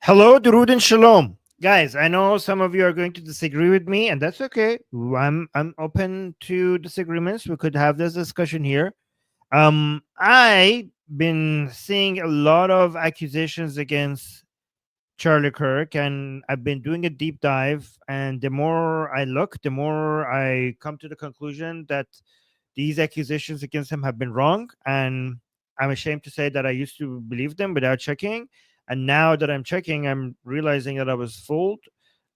Hello, Durud and Shalom. Guys, I know some of you are going to disagree with me, and that's okay. I'm open to disagreements. We could have this discussion here. I been seeing a lot of accusations against Charlie Kirk, and I've been doing a deep dive. And the more I look, the more I come to the conclusion that these accusations against him have been wrong. And I'm ashamed to say that I used to believe them without checking. And now that I'm checking, I'm realizing that I was fooled.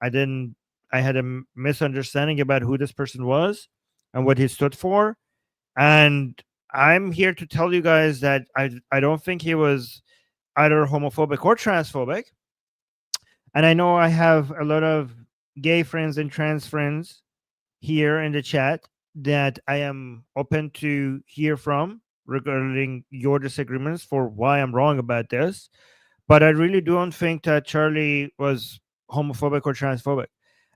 I didn't, I had a misunderstanding about who this person was and what he stood for. And I'm here to tell you guys that I don't think he was either homophobic or transphobic. And I know I have a lot of gay friends and trans friends here in the chat that I am open to hear from regarding your disagreements for why I'm wrong about this. But I really don't think that Charlie was homophobic or transphobic.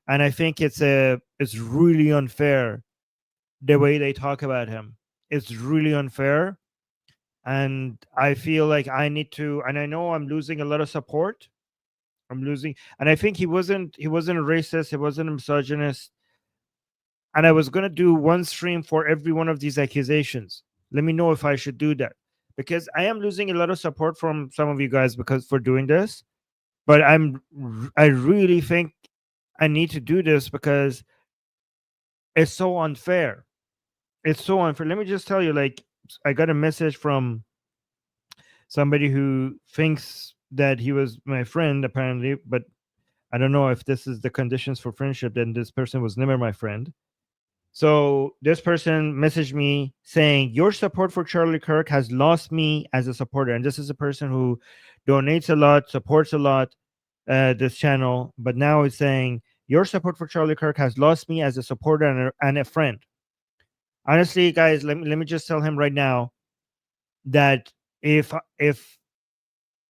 And I think it's really unfair the way they talk about him. It's really unfair. And I feel like I need to, and I know I'm losing a lot of support. I'm losing, and I think he wasn't a racist, he wasn't a misogynist. And I was gonna do one stream for every one of these accusations. Let me know if I should do that, because I am losing a lot of support from some of you guys because for doing this. But I really think I need to do this because it's so unfair. It's so unfair. Let me just tell you, like, I got a message from somebody who thinks that he was my friend apparently, but I don't know if this is the conditions for friendship. Then this person was never my friend. So this person messaged me saying, "Your support for Charlie Kirk has lost me as a supporter." And this is a person who donates a lot, supports a lot this channel, but now it's saying, "Your support for Charlie Kirk has lost me as a supporter and a friend." Honestly, guys, let me just tell him right now that if if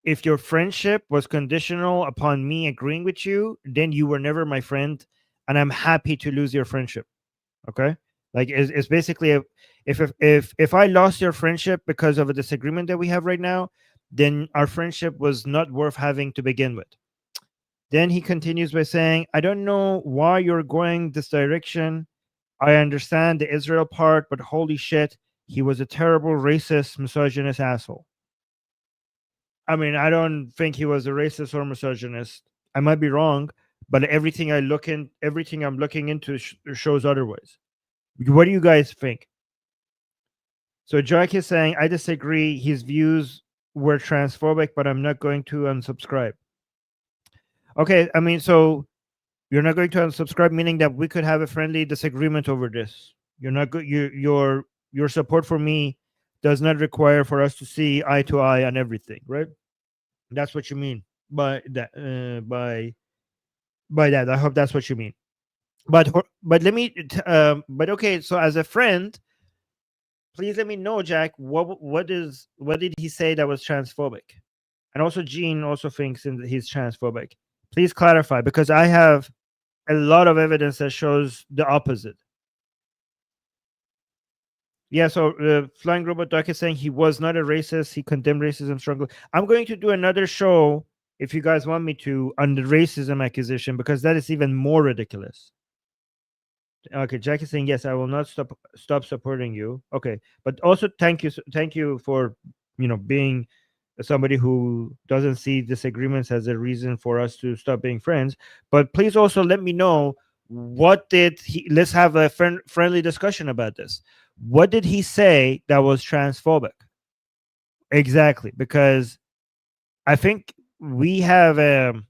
if your friendship was conditional upon me agreeing with you, then you were never my friend, and I'm happy to lose your friendship. Okay, like it's basically if I lost your friendship because of a disagreement that we have right now, then our friendship was not worth having to begin with. Then he continues by saying, "I don't know why you're going this direction. I understand the Israel part, but holy shit, he was a terrible racist misogynist asshole." I mean, I don't think he was a racist or misogynist. I might be wrong, but everything I'm looking into shows otherwise. What do you guys think? So Jack is saying, "I disagree. His views were transphobic, but I'm not going to unsubscribe." Okay, I mean, so you're not going to unsubscribe, meaning that we could have a friendly disagreement over this. You're not good. Your support for me does not require for us to see eye to eye on everything, right? That's what you mean by that. By that, I hope that's what you mean. But let me. But okay. So as a friend, please let me know, Jack. What did he say that was transphobic? And also, Gene also thinks he's transphobic. Please clarify, because I have a lot of evidence that shows the opposite. Yeah, so Flying Robot Duck is saying he was not a racist. He condemned racism strongly. I'm going to do another show, if you guys want me to, on the racism accusation, because that is even more ridiculous. Okay, Jack is saying yes, I will not stop supporting you. Okay, but also thank you for being somebody who doesn't see disagreements as a reason for us to stop being friends. But please also let me know, what did he? Let's have a friendly discussion about this. What did he say that was transphobic? Exactly, because I think we have the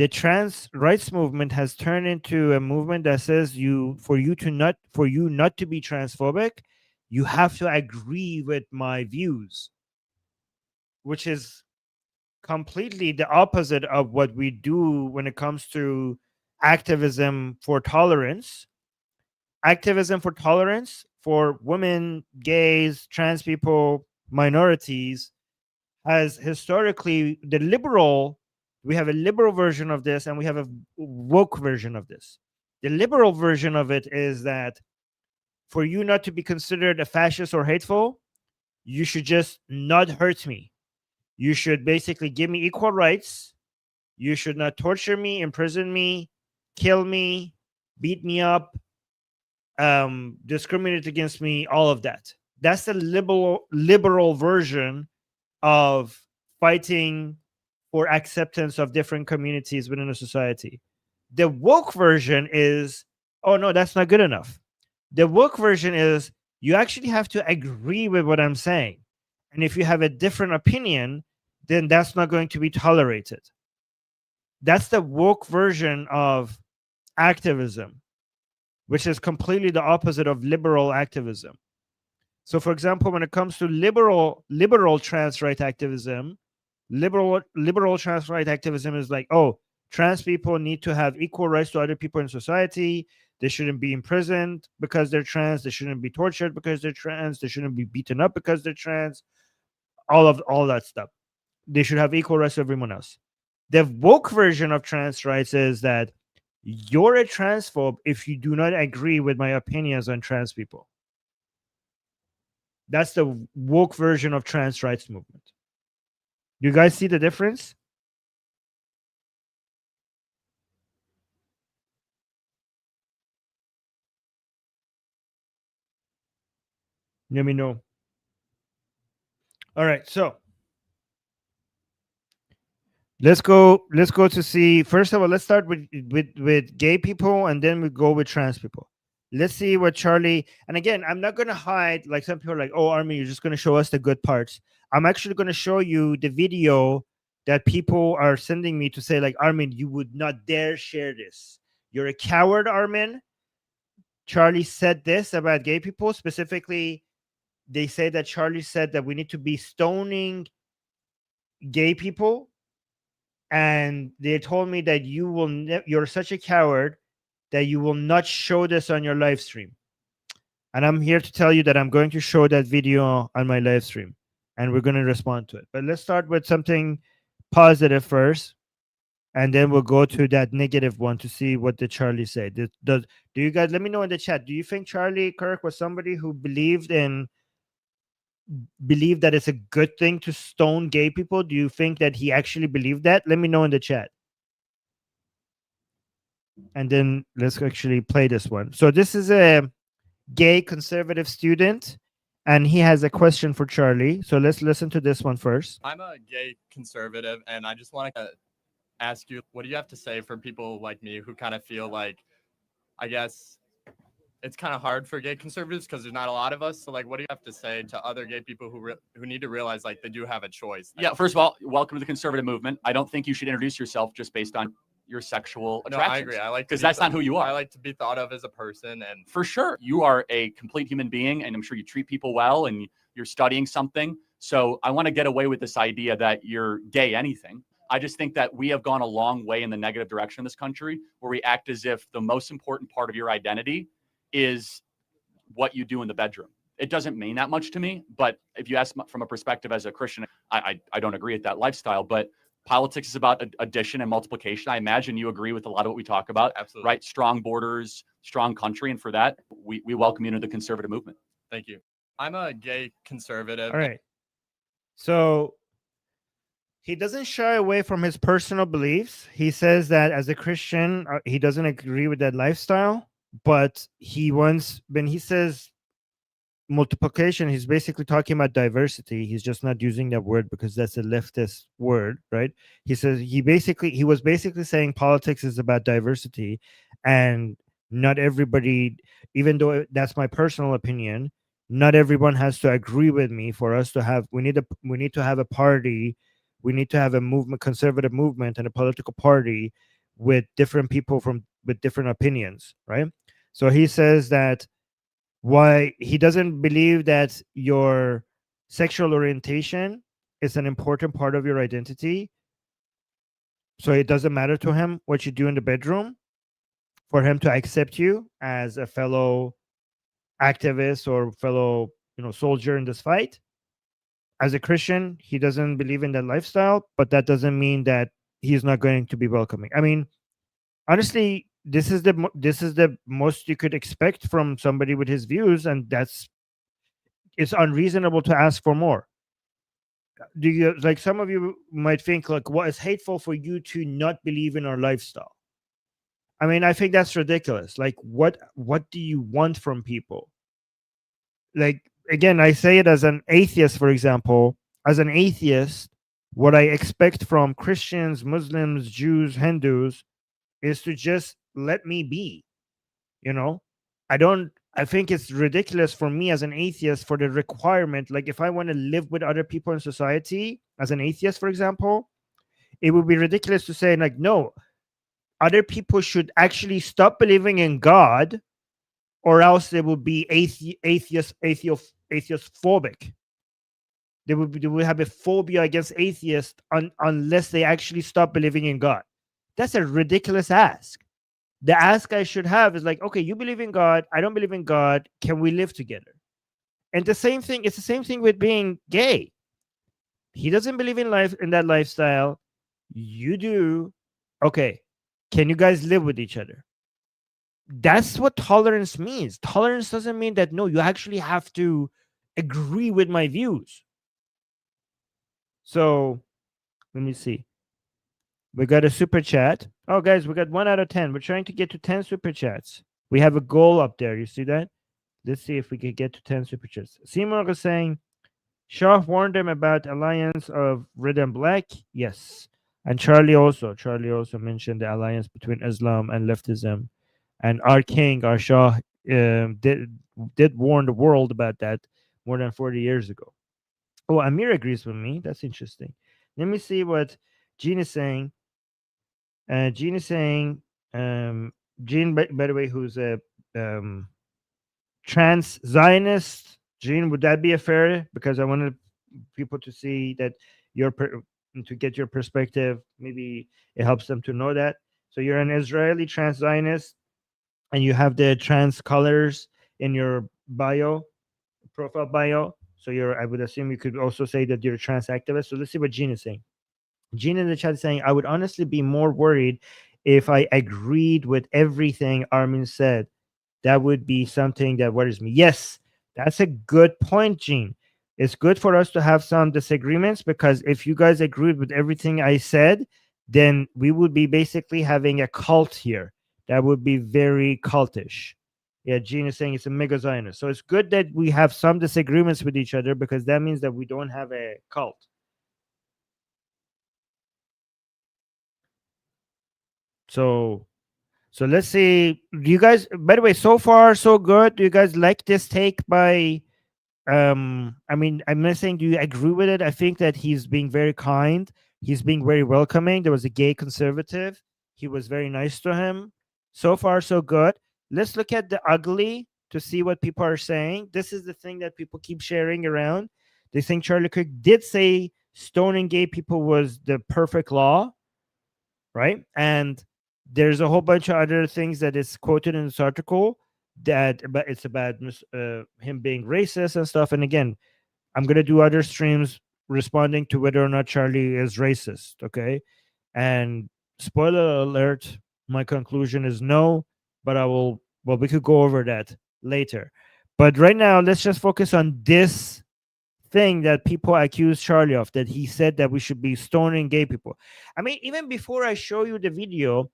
trans rights movement has turned into a movement that says for you not to be transphobic, you have to agree with my views, which is completely the opposite of what we do when it comes to activism for tolerance. Activism for tolerance for women, gays, trans people, minorities has historically we have a liberal version of this and we have a woke version of this. The liberal version of it is that for you not to be considered a fascist or hateful, you should just not hurt me. You should basically give me equal rights. You should not torture me, imprison me, kill me, beat me up, discriminate against me, all of that. That's the liberal version of fighting for acceptance of different communities within a society. The woke version is, oh no, that's not good enough. The woke version is you actually have to agree with what I'm saying. And if you have a different opinion, then that's not going to be tolerated. That's the woke version of activism, which is completely the opposite of liberal activism. So, for example, when it comes to liberal trans right activism, liberal trans right activism is like, oh, trans people need to have equal rights to other people in society. They shouldn't be imprisoned because they're trans. They shouldn't be tortured because they're trans. They shouldn't be beaten up because they're trans. All that stuff. They should have equal rights to everyone else. The woke version of trans rights is that you're a transphobe if you do not agree with my opinions on trans people. That's the woke version of trans rights movement. You guys see the difference? Let me know. All right, so let's go to see. First of all, let's start with gay people, and then we go with trans people. Let's see what Charlie. And again, I'm not going to hide, like some people are like, oh, Armin, you're just going to show us the good parts. I'm actually going to show you the video that people are sending me to say, like, Armin, you would not dare share this. You're a coward, Armin. Charlie said this about gay people. Specifically, they say that Charlie said that we need to be stoning gay people. And they told me that you're such a coward that you will not show this on your live stream. And I'm here to tell you that I'm going to show that video on my live stream, and we're going to respond to it. But let's start with something positive first, and then we'll go to that negative one to see what did Charlie say. Do you guys, let me know in the chat, do you think Charlie Kirk was somebody who believed that it's a good thing to stone gay people? Do you think that he actually believed that? Let me know in the chat. And then let's actually play this one. So this is a gay conservative student, and he has a question for Charlie. So let's listen to this one first. I'm a gay conservative, and I just want to ask you, what do you have to say for people like me who kind of feel like, I guess, it's kind of hard for gay conservatives because there's not a lot of us. So, like, what do you have to say to other gay people who need to realize, like, they do have a choice? Yeah, first of all, welcome to the conservative movement. I don't think you should introduce yourself just based on your sexual attractions. No, I agree. I like because that's not who you are. I like to be thought of as a person, and for sure, you are a complete human being, and I'm sure you treat people well, and you're studying something. So I want to get away with this idea that you're gay anything. I just think that we have gone a long way in the negative direction in this country, where we act as if the most important part of your identity is what you do in the bedroom. It doesn't mean that much to me, but if you ask from a perspective as a Christian, I don't agree with that lifestyle, but politics is about addition and multiplication. I imagine you agree with a lot of what we talk about. Absolutely. Right? Strong borders, strong country. And for that, we welcome you into the conservative movement. Thank you. I'm a gay conservative. All right. So he doesn't shy away from his personal beliefs. He says that as a Christian, he doesn't agree with that lifestyle, but when he says multiplication, he's basically talking about diversity. He's just not using that word because that's a leftist word, right? He says he was basically saying politics is about diversity, and not everybody, even though that's my personal opinion, not everyone has to agree with me for us to have. We need to have a party. We need to have a movement, conservative movement, and a political party with different people with different opinions, right? So he says that why he doesn't believe that your sexual orientation is an important part of your identity. So it doesn't matter to him what you do in the bedroom for him to accept you as a fellow activist or fellow, soldier in this fight. As a Christian, he doesn't believe in that lifestyle, but that doesn't mean that he's not going to be welcoming. I mean, honestly, this is the most you could expect from somebody with his views, and it's unreasonable to ask for more. do you like, some of you might think like, what is hateful for you to not believe in our lifestyle? I mean, I think that's ridiculous. Like, what do you want from people? Like, again, I say it as an atheist, for example. As an atheist, what I expect from Christians, Muslims, Jews, Hindus is to just let me be. You know, I think it's ridiculous for me as an atheist for the requirement. Like, if I want to live with other people in society as an atheist, for example, it would be ridiculous to say, like, no, other people should actually stop believing in God, or else they would be atheist phobic. They would have a phobia against atheists unless they actually stop believing in God. That's a ridiculous ask. The ask I should have is like, okay, you believe in God, I don't believe in God. Can we live together? And the same thing, it's the same thing with being gay. He doesn't believe in life in that lifestyle. You do. Okay. Can you guys live with each other? That's what tolerance means. Tolerance doesn't mean that, no, you actually have to agree with my views. So let me see. We got a super chat. Oh, guys, we got 1 out of 10. We're trying to get to 10 super chats. We have a goal up there. You see that? Let's see if we can get to 10 super chats. Seymour was saying, Shah warned them about alliance of red and black. Yes. And Charlie also mentioned the alliance between Islam and leftism. And our king, our Shah, did warn the world about that more than 40 years ago. Oh, Amir agrees with me. That's interesting. Let me see what Jean is saying. Jean is saying, Jean, by the way, who's a trans Zionist. Jean, would that be a fair? Because I wanted people to see that to get your perspective. Maybe it helps them to know that. So you're an Israeli trans Zionist, and you have the trans colors in your profile bio. So I would assume you could also say that you're a trans activist. So let's see what Jean is saying. Jean in the chat is saying, I would honestly be more worried if I agreed with everything Armin said. That would be something that worries me. Yes, that's a good point, Jean. It's good for us to have some disagreements, because if you guys agreed with everything I said, then we would be basically having a cult here. That would be very cultish. Yeah, Jean is saying it's a mega Zionist. So it's good that we have some disagreements with each other, because that means that we don't have a cult. So let's see. Do you guys, by the way, so far so good? Do you guys like this take by I mean, I'm not saying do you agree with it? I think that he's being very kind. He's being very welcoming. There was a gay conservative. He was very nice to him. So far so good. Let's look at the ugly to see what people are saying. This is the thing that people keep sharing around. They think Charlie Kirk did say stoning gay people was the perfect law, right? And there's a whole bunch of other things that is quoted in this article but it's about him being racist and stuff. And again, I'm gonna do other streams responding to whether or not Charlie is racist. Okay, and spoiler alert, my conclusion is no, but I will. Well, we could go over that later. But right now, let's just focus on this thing that people accuse Charlie of, that he said that we should be stoning gay people. I mean, even before I show you the video,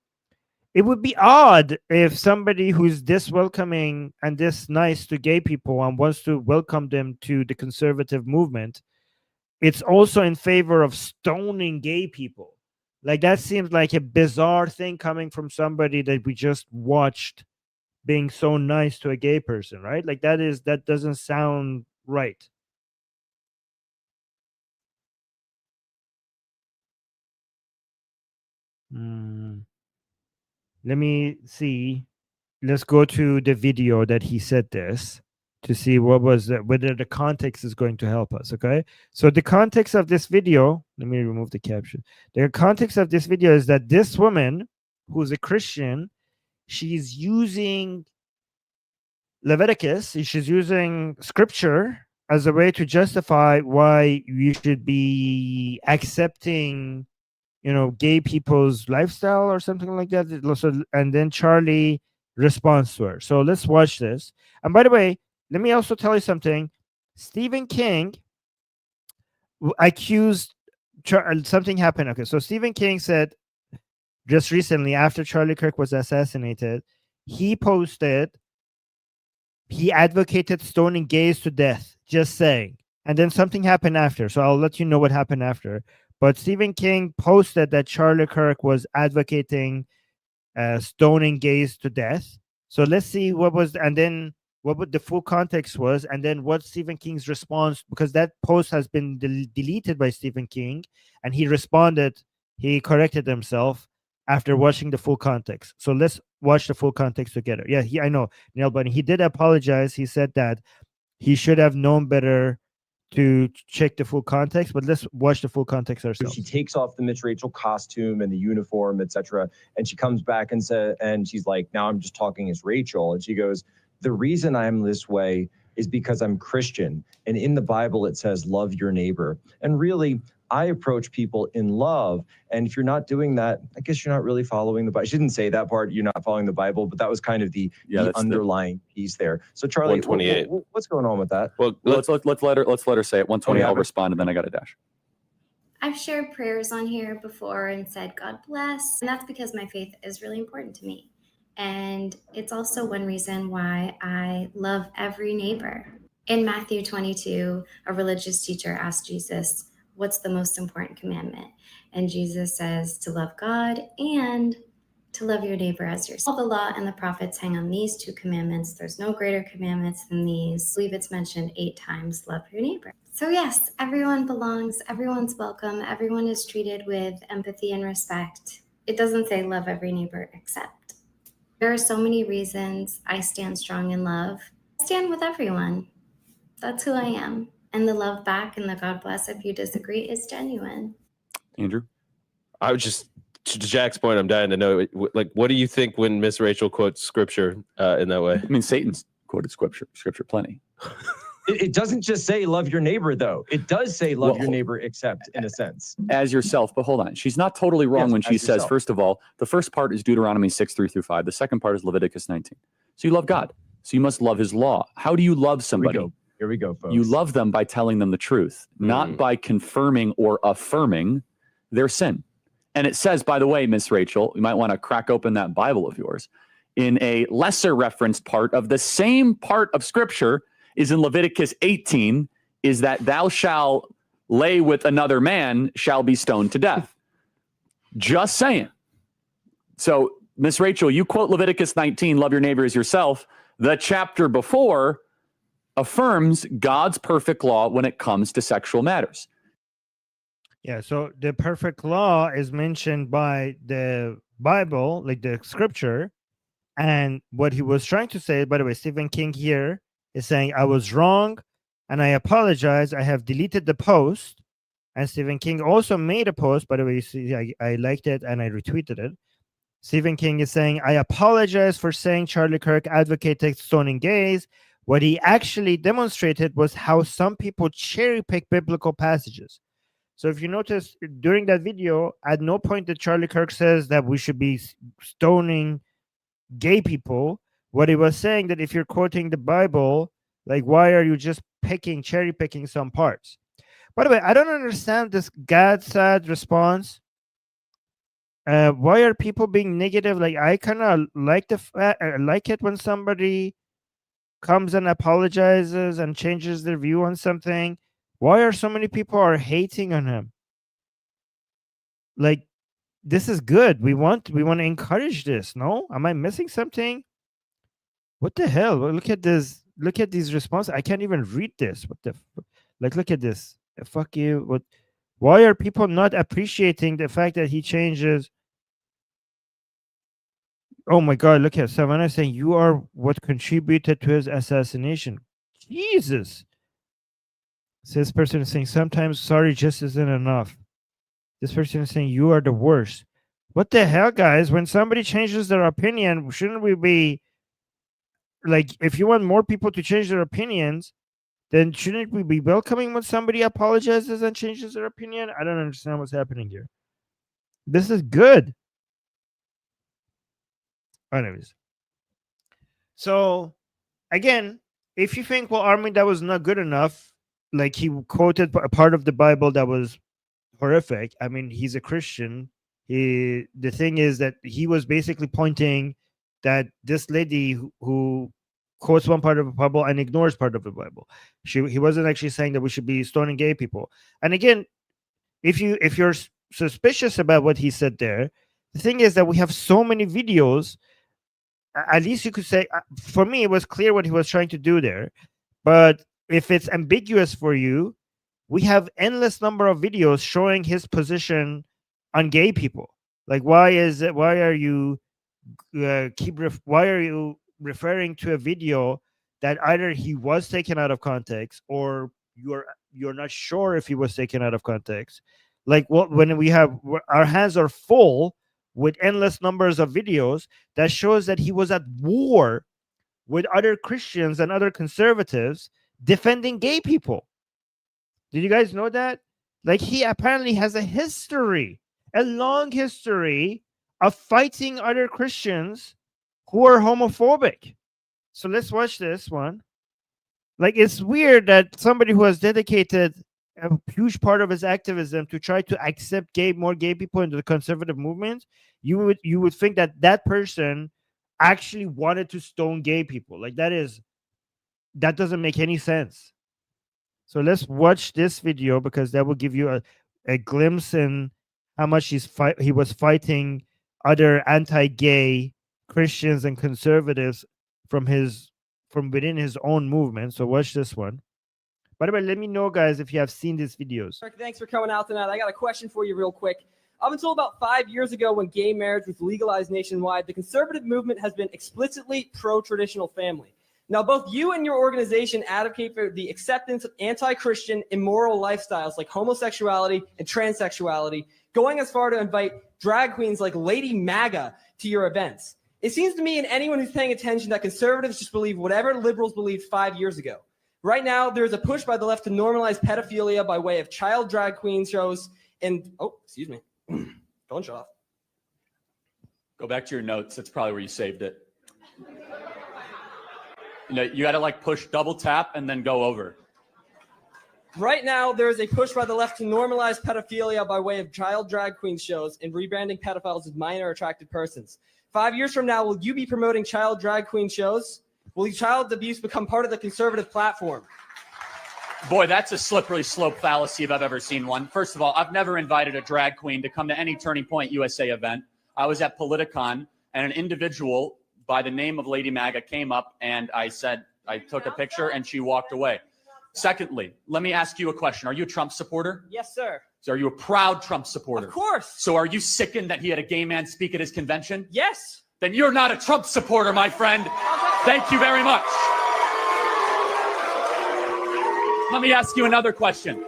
it would be odd if somebody who's this welcoming and this nice to gay people and wants to welcome them to the conservative movement, it's also in favor of stoning gay people. Like, that seems like a bizarre thing coming from somebody that we just watched being so nice to a gay person, right? Like, that doesn't sound right. Let me see. Let's go to the video that he said this to see whether the context is going to help us. Okay. So the context of this video, let me remove the caption. The context of this video is that this woman, who's a Christian, she's using Leviticus, she's using scripture as a way to justify why you should be accepting, gay people's lifestyle or something like that. And then Charlie responds to her. So let's watch this. And by the way, let me also tell you something. Stephen King accused something happened. Okay, so Stephen King said just recently, after Charlie Kirk was assassinated, he posted he advocated stoning gays to death. Just saying. And then something happened after. So I'll let you know what happened after. But Stephen King posted that Charlie Kirk was advocating stoning gays to death. So let's see what was, and then what would the full context was, and then what Stephen King's response, because that post has been deleted by Stephen King, and he responded, he corrected himself after watching the full context. So let's watch the full context together. Yeah, I know, Neil Bunny. He did apologize. He said that he should have known better to check the full context, but let's watch the full context ourselves. She takes off the Miss Rachel costume and the uniform, etc., and she comes back and she's like, now I'm just talking as Rachel, and she goes, the reason I'm this way is because I'm Christian, and in the Bible it says love your neighbor. And really, I approach people in love, and if you're not doing that, I guess you're not really following the Bible. She didn't say that part, you're not following the Bible, but that was kind of the underlying piece there. So Charlie, 128. What's going on with that? Well, let's let her say it. 120. I'll respond, and then I got a dash. I've shared prayers on here before and said, God bless. And that's because my faith is really important to me. And it's also one reason why I love every neighbor. In Matthew 22, a religious teacher asked Jesus, what's the most important commandment? And Jesus says to love God and to love your neighbor as yourself. All the law and the prophets hang on these two commandments. There's no greater commandments than these. I believe it's mentioned 8 times, love your neighbor. So yes, everyone belongs, everyone's welcome, everyone is treated with empathy and respect. It doesn't say love every neighbor except. There are so many reasons I stand strong in love. I stand with everyone. That's who I am. And the love back and the God bless if you disagree is genuine. Andrew? I would just, to Jack's point, I'm dying to know, like, what do you think when Miss Rachel quotes scripture in that way? I mean, Satan's quoted scripture plenty. It doesn't just say love your neighbor, though. It does say love your neighbor except, in a sense. As yourself, but hold on. She's not totally wrong when she says, yourself. first of all, the first part is Deuteronomy 6:3-5. The second part is Leviticus 19. So you love God. So you must love his law. How do you love somebody? Here we go, folks. You love them by telling them the truth, not by confirming or affirming their sin. And it says, by the way, Miss Rachel, you might want to crack open that Bible of yours. In a lesser referenced part of the same part of scripture is in Leviticus 18, is that thou shalt lay with another man shall be stoned to death. Just saying. So, Miss Rachel, you quote Leviticus 19, love your neighbor as yourself. The chapter before affirms God's perfect law when it comes to sexual matters. Yeah, so the perfect law is mentioned by the Bible, like the scripture. And what he was trying to say, by the way, Stephen King here is saying, I was wrong and I apologize. I have deleted the post. And Stephen King also made a post, by the way, you see, I liked it and I retweeted it. Stephen King is saying, I apologize for saying Charlie Kirk advocated stoning gays. What he actually demonstrated was how some people cherry pick biblical passages. So if you notice during that video, at no point did Charlie Kirk says that we should be stoning gay people. What he was saying that if you're quoting the Bible, like, why are you just cherry picking some parts? By the way, I don't understand this sad response. Why are people being negative? Like, I kind of like like it when somebody comes and apologizes and changes their view on something. Why are so many people are hating on him? Like, this is good. We want to encourage this. No, am I missing something? What the hell? Look at this. Look at these responses. I can't even read this. What the like? Look at this. Fuck you. What? Why are people not appreciating the fact that he changes? Oh my God! Look at Savannah saying you are what contributed to his assassination. Jesus. So this person is saying sometimes sorry just isn't enough. This person is saying you are the worst. What the hell, guys? When somebody changes their opinion, shouldn't we be like, if you want more people to change their opinions, then shouldn't we be welcoming when somebody apologizes and changes their opinion? I don't understand what's happening here. This is good. Anyways. So, again, if you think, well, Armin, that was not good enough, like he quoted a part of the Bible that was horrific. I mean, he's a Christian. The thing is that he was basically pointing that this lady who quotes one part of the Bible and ignores part of the Bible. He wasn't actually saying that we should be stoning gay people. And again, if you're suspicious about what he said there, the thing is that we have so many videos. At least you could say, for me, it was clear what he was trying to do there. But if it's ambiguous for you, we have endless number of videos showing his position on gay people. Like, why are you why are you referring to a video that either he was taken out of context or you're not sure if he was taken out of context? Like, when we have our hands are full with endless numbers of videos that shows that he was at war with other Christians and other conservatives defending gay people. Did you guys know that? Like, he apparently has a long history of fighting other Christians who are homophobic. So let's watch this one. Like, it's weird that somebody who has dedicated a huge part of his activism to try to accept more gay people into the conservative movement, you would think that person actually wanted to stone gay people. Like, that doesn't make any sense. So let's watch this video, because that will give you a glimpse in how much he was fighting other anti-gay Christians and conservatives from within his own movement. So watch this one. By the way, let me know, guys, if you have seen these videos. Thanks for coming out tonight. I got a question for you real quick. Up until about 5 years ago, when gay marriage was legalized nationwide, the conservative movement has been explicitly pro-traditional family. Now, both you and your organization advocate for the acceptance of anti-Christian, immoral lifestyles like homosexuality and transsexuality, going as far to invite drag queens like Lady MAGA to your events. It seems to me and anyone who's paying attention that conservatives just believe whatever liberals believed 5 years ago. Right now, there's a push by the left to normalize pedophilia by way of child drag queen shows and, oh, excuse me, phone shut off. Go back to your notes. That's probably where you saved it. You got to like push double tap and then go over. Right now, there is a push by the left to normalize pedophilia by way of child drag queen shows and rebranding pedophiles as minor attracted persons. 5 years from now, will you be promoting child drag queen shows? Will child abuse become part of the conservative platform? Boy, that's a slippery slope fallacy if I've ever seen one. First of all, I've never invited a drag queen to come to any Turning Point USA event. I was at Politicon, and an individual by the name of Lady MAGA came up, and I took a picture, and she walked away. Secondly, let me ask you a question. Are you a Trump supporter? Yes, sir. So are you a proud Trump supporter? Of course. So are you sickened that he had a gay man speak at his convention? Yes. Then you're not a Trump supporter, my friend. Thank you very much. Let me ask you another question.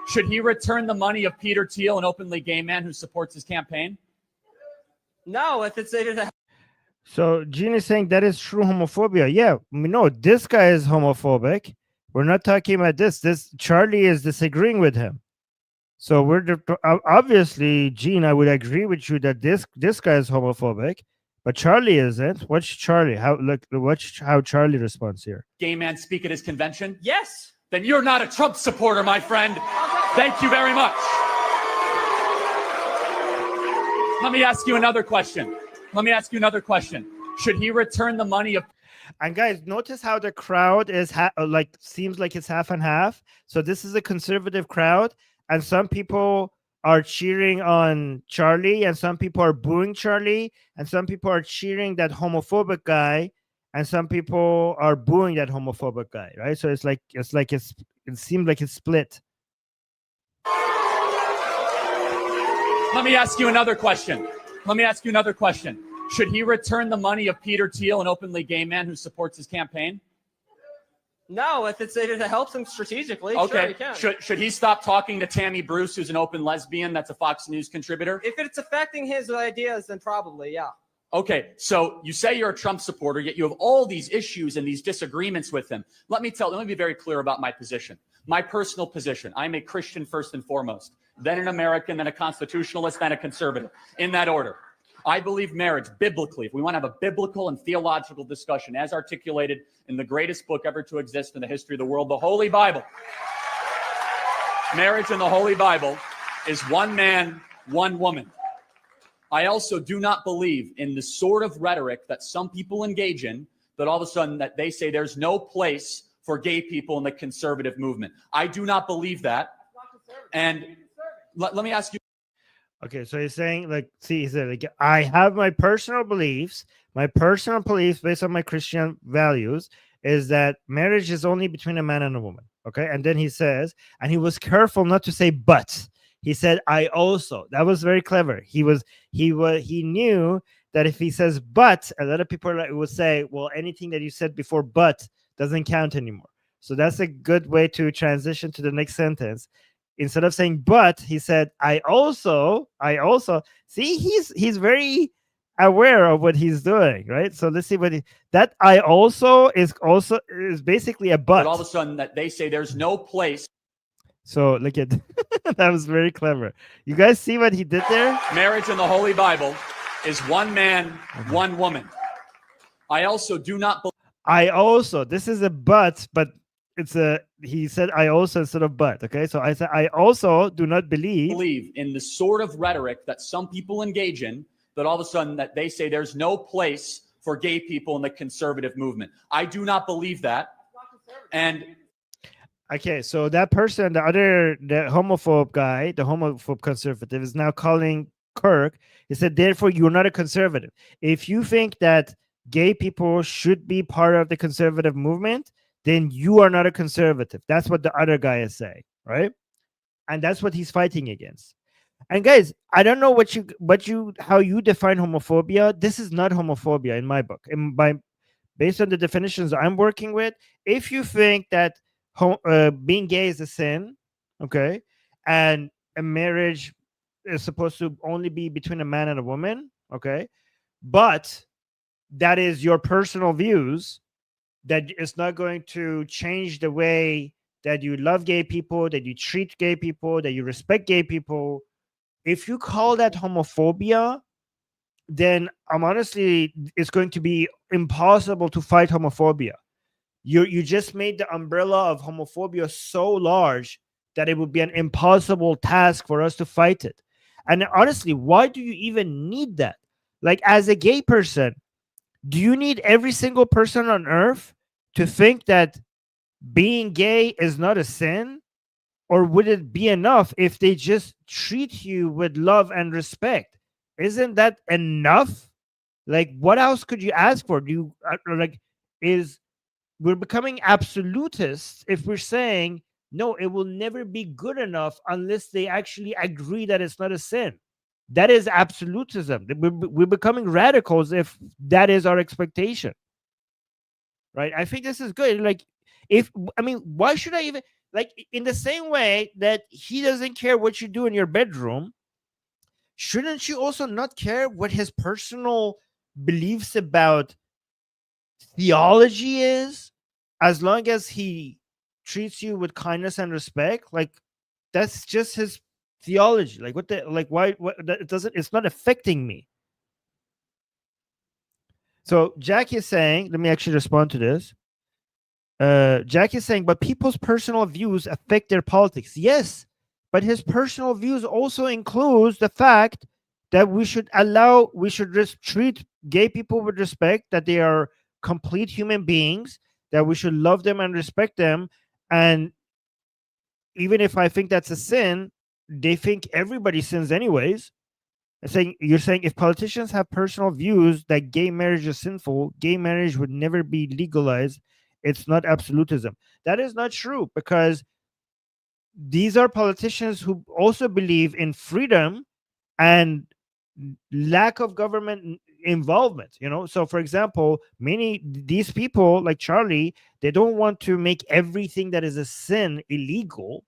Should he return the money of Peter Thiel, an openly gay man who supports his campaign? No, if it's a So Gene is saying that is true homophobia. Yeah, we know this guy is homophobic. We're not talking about this. Charlie is disagreeing with him. So obviously, Gene, I would agree with you that this guy is homophobic, but Charlie isn't. Watch Charlie. Watch how Charlie responds here. Gay man speak at his convention? Yes. Then you're not a Trump supporter, my friend. Thank you very much. Let me ask you another question. Should he return the money of... And guys, notice how the crowd is seems like it's half and half. So this is a conservative crowd, and some people are cheering on Charlie, and some people are booing Charlie, and some people are cheering that homophobic guy, and some people are booing that homophobic guy, right? So it seems like it's split. Let me ask you another question. Should he return the money of Peter Thiel, an openly gay man who supports his campaign? No, if it helps him strategically, okay. Sure, he can. Should he stop talking to Tammy Bruce, who's an open lesbian that's a Fox News contributor? If it's affecting his ideas, then probably, yeah. Okay, so you say you're a Trump supporter, yet you have all these issues and these disagreements with him. Let me be very clear about my position. My personal position. I'm a Christian first and foremost, then an American, then a constitutionalist, then a conservative, in that order. I believe marriage, biblically, if we want to have a biblical and theological discussion as articulated in the greatest book ever to exist in the history of the world, the Holy Bible. Marriage in the Holy Bible is one man, one woman. I also do not believe in the sort of rhetoric that some people engage in, that all of a sudden that they say there's no place for gay people in the conservative movement. I do not believe that. And let me ask you. Okay, so he's saying, like, see, he said, like, I have my personal beliefs based on my Christian values is that marriage is only between a man and a woman. Okay, and then he says, and he was careful not to say but. He said, I also. That was very clever. He knew that if he says but, a lot of people will say, well, anything that you said before but doesn't count anymore. So that's a good way to transition to the next sentence. Instead of saying but, he said, I also. See, he's very aware of what he's doing, right? So let's see that I also is basically a but. But all of a sudden that they say there's no place. So look at that was very clever. You guys see what he did there? Marriage in the Holy Bible is one man, one woman. I also do not believe. This is a but he said I also instead of but. Okay, so I said I also do not believe in the sort of rhetoric that some people engage in, that all of a sudden that they say there's no place for gay people in the conservative movement. I do not believe that. And okay, so that person, the homophobe guy, the homophobe conservative, is now calling Kirk. He said, therefore, you're not a conservative. If you think that gay people should be part of the conservative movement, then you are not a conservative. That's what the other guy is saying, right? And that's what he's fighting against. And guys, I don't know how you define homophobia. This is not homophobia in my book. Based on the definitions I'm working with, if you think that being gay is a sin, okay, and a marriage is supposed to only be between a man and a woman, okay, but that is your personal views, that it's not going to change the way that you love gay people, that you treat gay people, that you respect gay people. If you call that homophobia, then honestly, it's going to be impossible to fight homophobia. You just made the umbrella of homophobia so large that it would be an impossible task for us to fight it. And honestly, why do you even need that? Like, as a gay person, do you need every single person on earth to think that being gay is not a sin? Or would it be enough if they just treat you with love and respect? Isn't that enough? Like, what else could you ask for? We're becoming absolutists if we're saying, no, it will never be good enough unless they actually agree that it's not a sin. That is absolutism. We're becoming radicals if that is our expectation, right? I think this is good. Like, why should I even, like, in the same way that he doesn't care what you do in your bedroom, shouldn't you also not care what his personal beliefs about theology is, as long as he treats you with kindness and respect? Like, that's just his theology. Like, it's not affecting me. So Jack is saying, let me actually respond to this. Jack is saying, but people's personal views affect their politics. Yes, but his personal views also includes the fact that we should just treat gay people with respect, that they are complete human beings, that we should love them and respect them. And even if I think that's a sin, they think everybody sins anyways. You're saying if politicians have personal views that gay marriage is sinful, gay marriage would never be legalized. It's not absolutism. That is not true, because these are politicians who also believe in freedom and lack of government involvement. So for example, these people like Charlie, they don't want to make everything that is a sin illegal.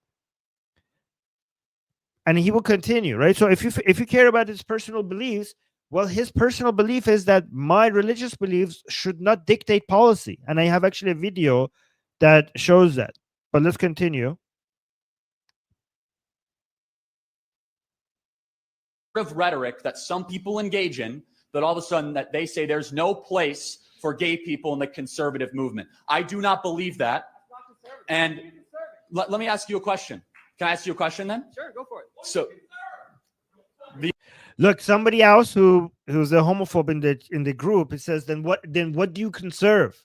And he will continue, right? So if you care about his personal beliefs, well, his personal belief is that my religious beliefs should not dictate policy. And I have actually a video that shows that. But let's continue. of rhetoric that some people engage in, that all of a sudden that they say there's no place for gay people in the conservative movement. I do not believe that. And let me ask you a question. Can I ask you a question then? Sure, go for it. So Look, somebody else who's a homophobe in the group, it says, then what do you conserve?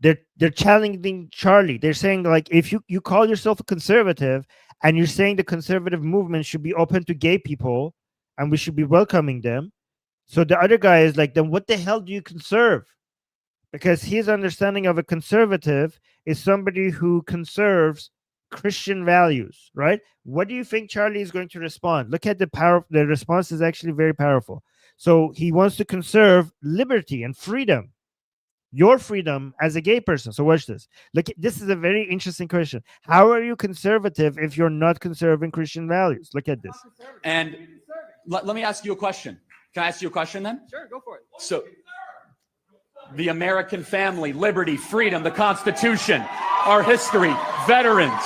They're challenging Charlie. They're saying, like, if you call yourself a conservative and you're saying the conservative movement should be open to gay people and we should be welcoming them. So the other guy is like, then what the hell do you conserve? Because his understanding of a conservative is somebody who conserves Christian values, right? What do you think Charlie is going to respond? Look at the power. The response is actually very powerful. So he wants to conserve liberty and freedom, your freedom as a gay person. So watch this. Look, this is a very interesting question. How are you conservative if you're not conserving Christian values? Look at this. and let me ask you a question. Can I ask you a question then? Sure, go for it. So the American family, liberty, freedom, the Constitution, our history, veterans.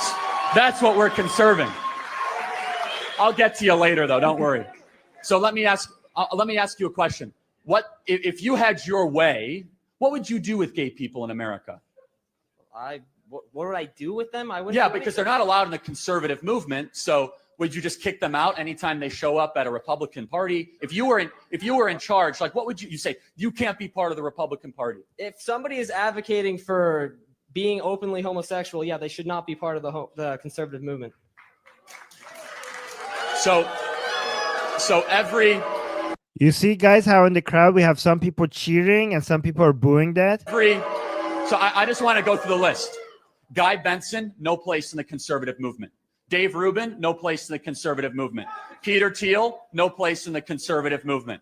That's what we're conserving. I'll get to you later, though. Don't worry. So let me ask you a question. What if you had your way? What would you do with gay people in America? What would I do with them? I wouldn't. Yeah, do because anything. they're not allowed in the conservative movement. So would you just kick them out anytime they show up at a Republican Party? If you were in charge, like what would you say? You can't be part of the Republican Party. If somebody is advocating for being openly homosexual, yeah, they should not be part of the conservative movement. So every You see, guys, how in the crowd we have some people cheering and some people are booing that? So I just want to go through the list. Guy Benson, no place in the conservative movement. Dave Rubin, no place in the conservative movement. Peter Thiel, no place in the conservative movement.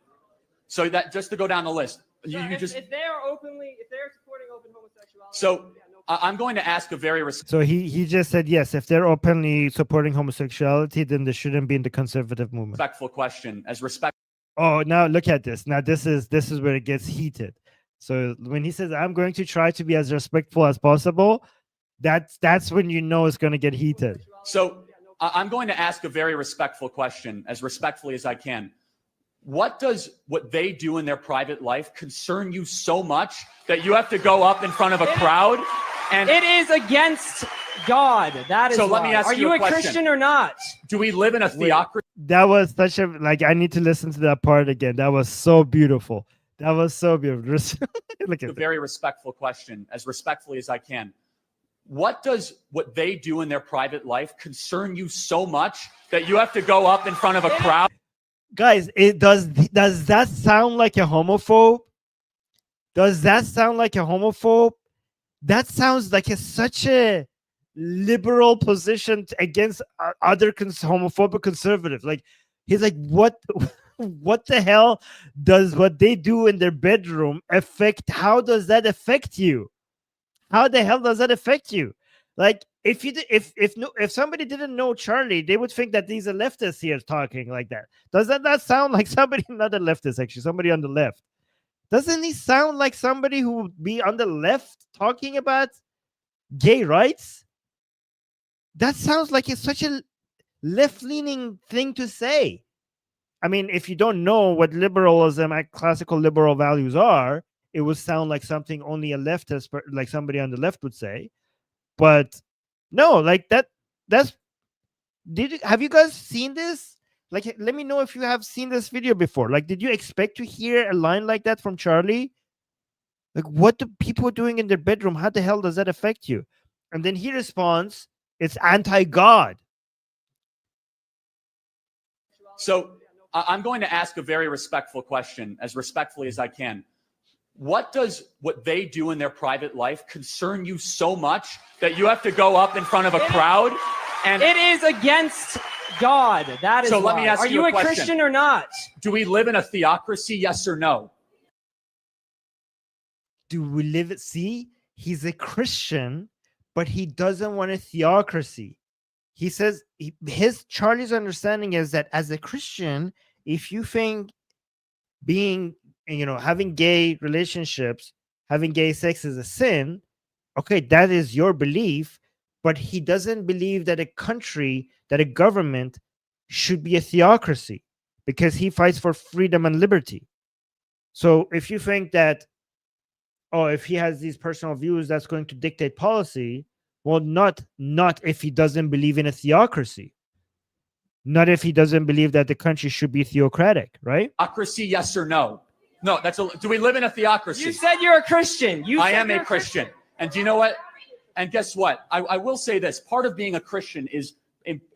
So that just to go down the list. If they're supporting open homosexuality. So I'm going to ask a very So he just said, yes, if they're openly supporting homosexuality, then they shouldn't be in the conservative movement. respectful question. As respect. Oh, now look at this. Now this is where it gets heated. So when he says, I'm going to try to be as respectful as possible, that's when you know it's going to get heated. So I'm going to ask a very respectful question, as respectfully as I can. What does what they do in their private life concern you so much that you have to go up in front of a crowd? And it is against God. That is. So let me ask Are you you a a question. Christian or not? Do we live in a theocracy? That was such a, like, I need to listen to that part again. That was so beautiful. That was so beautiful. Look at A that. very respectful question, as respectfully as I can. What does what they do in their private life concern you so much that you have to go up in front of a crowd? Guys, does that sound like a homophobe? Does that sound like a homophobe? That sounds like such a liberal position against other homophobic conservatives. Like, he's like, what the hell does what they do in their bedroom affect? How does that affect you? How the hell does that affect you? Like, if somebody didn't know Charlie, they would think that he's a leftist here talking like that. Does that not sound like somebody, not a leftist, actually, somebody on the left? Doesn't he sound like somebody who would be on the left talking about gay rights? That sounds like it's such a left-leaning thing to say. I mean, if you don't know what liberalism and classical liberal values are, it would sound like something only a leftist, like somebody on the left would say. But no, like that's have you guys seen this? Like, let me know if you have seen this video before. Like, did you expect to hear a line like that from Charlie? Like, what do people doing in their bedroom? How the hell does that affect you? And then he responds, it's anti-God. So I'm going to ask a very respectful question, as respectfully as I can. What does what they do in their private life concern you so much that you have to go up in front of a crowd? And it is against God. That is. So let me ask Are you you a a question. Christian or not? Do we live in a theocracy? Yes or no? Do we live it? See, he's a Christian, but he doesn't want a theocracy. He says Charlie's understanding is that as a Christian, if you think being, having gay relationships, having gay sex is a sin, okay, that is your belief, but he doesn't believe that a country, that a government should be a theocracy, because he fights for freedom and liberty. So if you think that, oh, if he has these personal views, that's going to dictate policy, well, not if he doesn't believe in a theocracy, not if he doesn't believe that the country should be theocratic, right? Theocracy, yes or no? No, do we live in a theocracy? You said you're a Christian. I am a Christian. And do you know what? And guess what? I will say this. Part of being a Christian is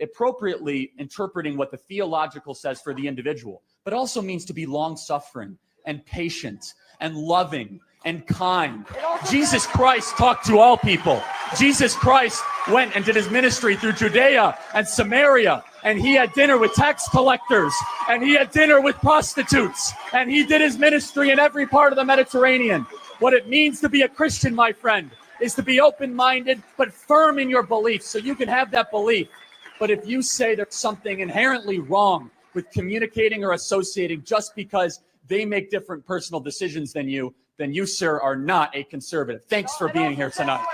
appropriately interpreting what the theological says for the individual, but also means to be long-suffering and patient and loving and kind. Jesus Christ talked to all people. Jesus Christ went and did his ministry through Judea and Samaria, and he had dinner with tax collectors, and he had dinner with prostitutes, and he did his ministry in every part of the Mediterranean. What it means to be a Christian, my friend, is to be open-minded but firm in your beliefs, so you can have that belief. But if you say there's something inherently wrong with communicating or associating just because they make different personal decisions than you, then you, sir, are not a conservative. Thanks for being here tonight.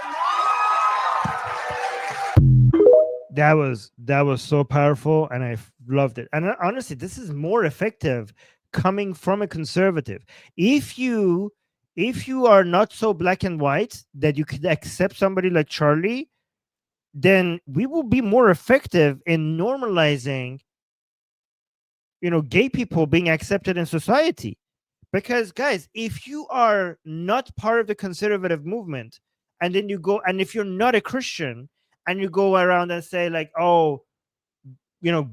That was so powerful, and I loved it. And honestly, this is more effective coming from a conservative. If you are not so black and white that you could accept somebody like Charlie, then we will be more effective in normalizing, gay people being accepted in society. Because guys, if you are not part of the conservative movement, and then you go, and if you're not a Christian, and you go around and say like, oh,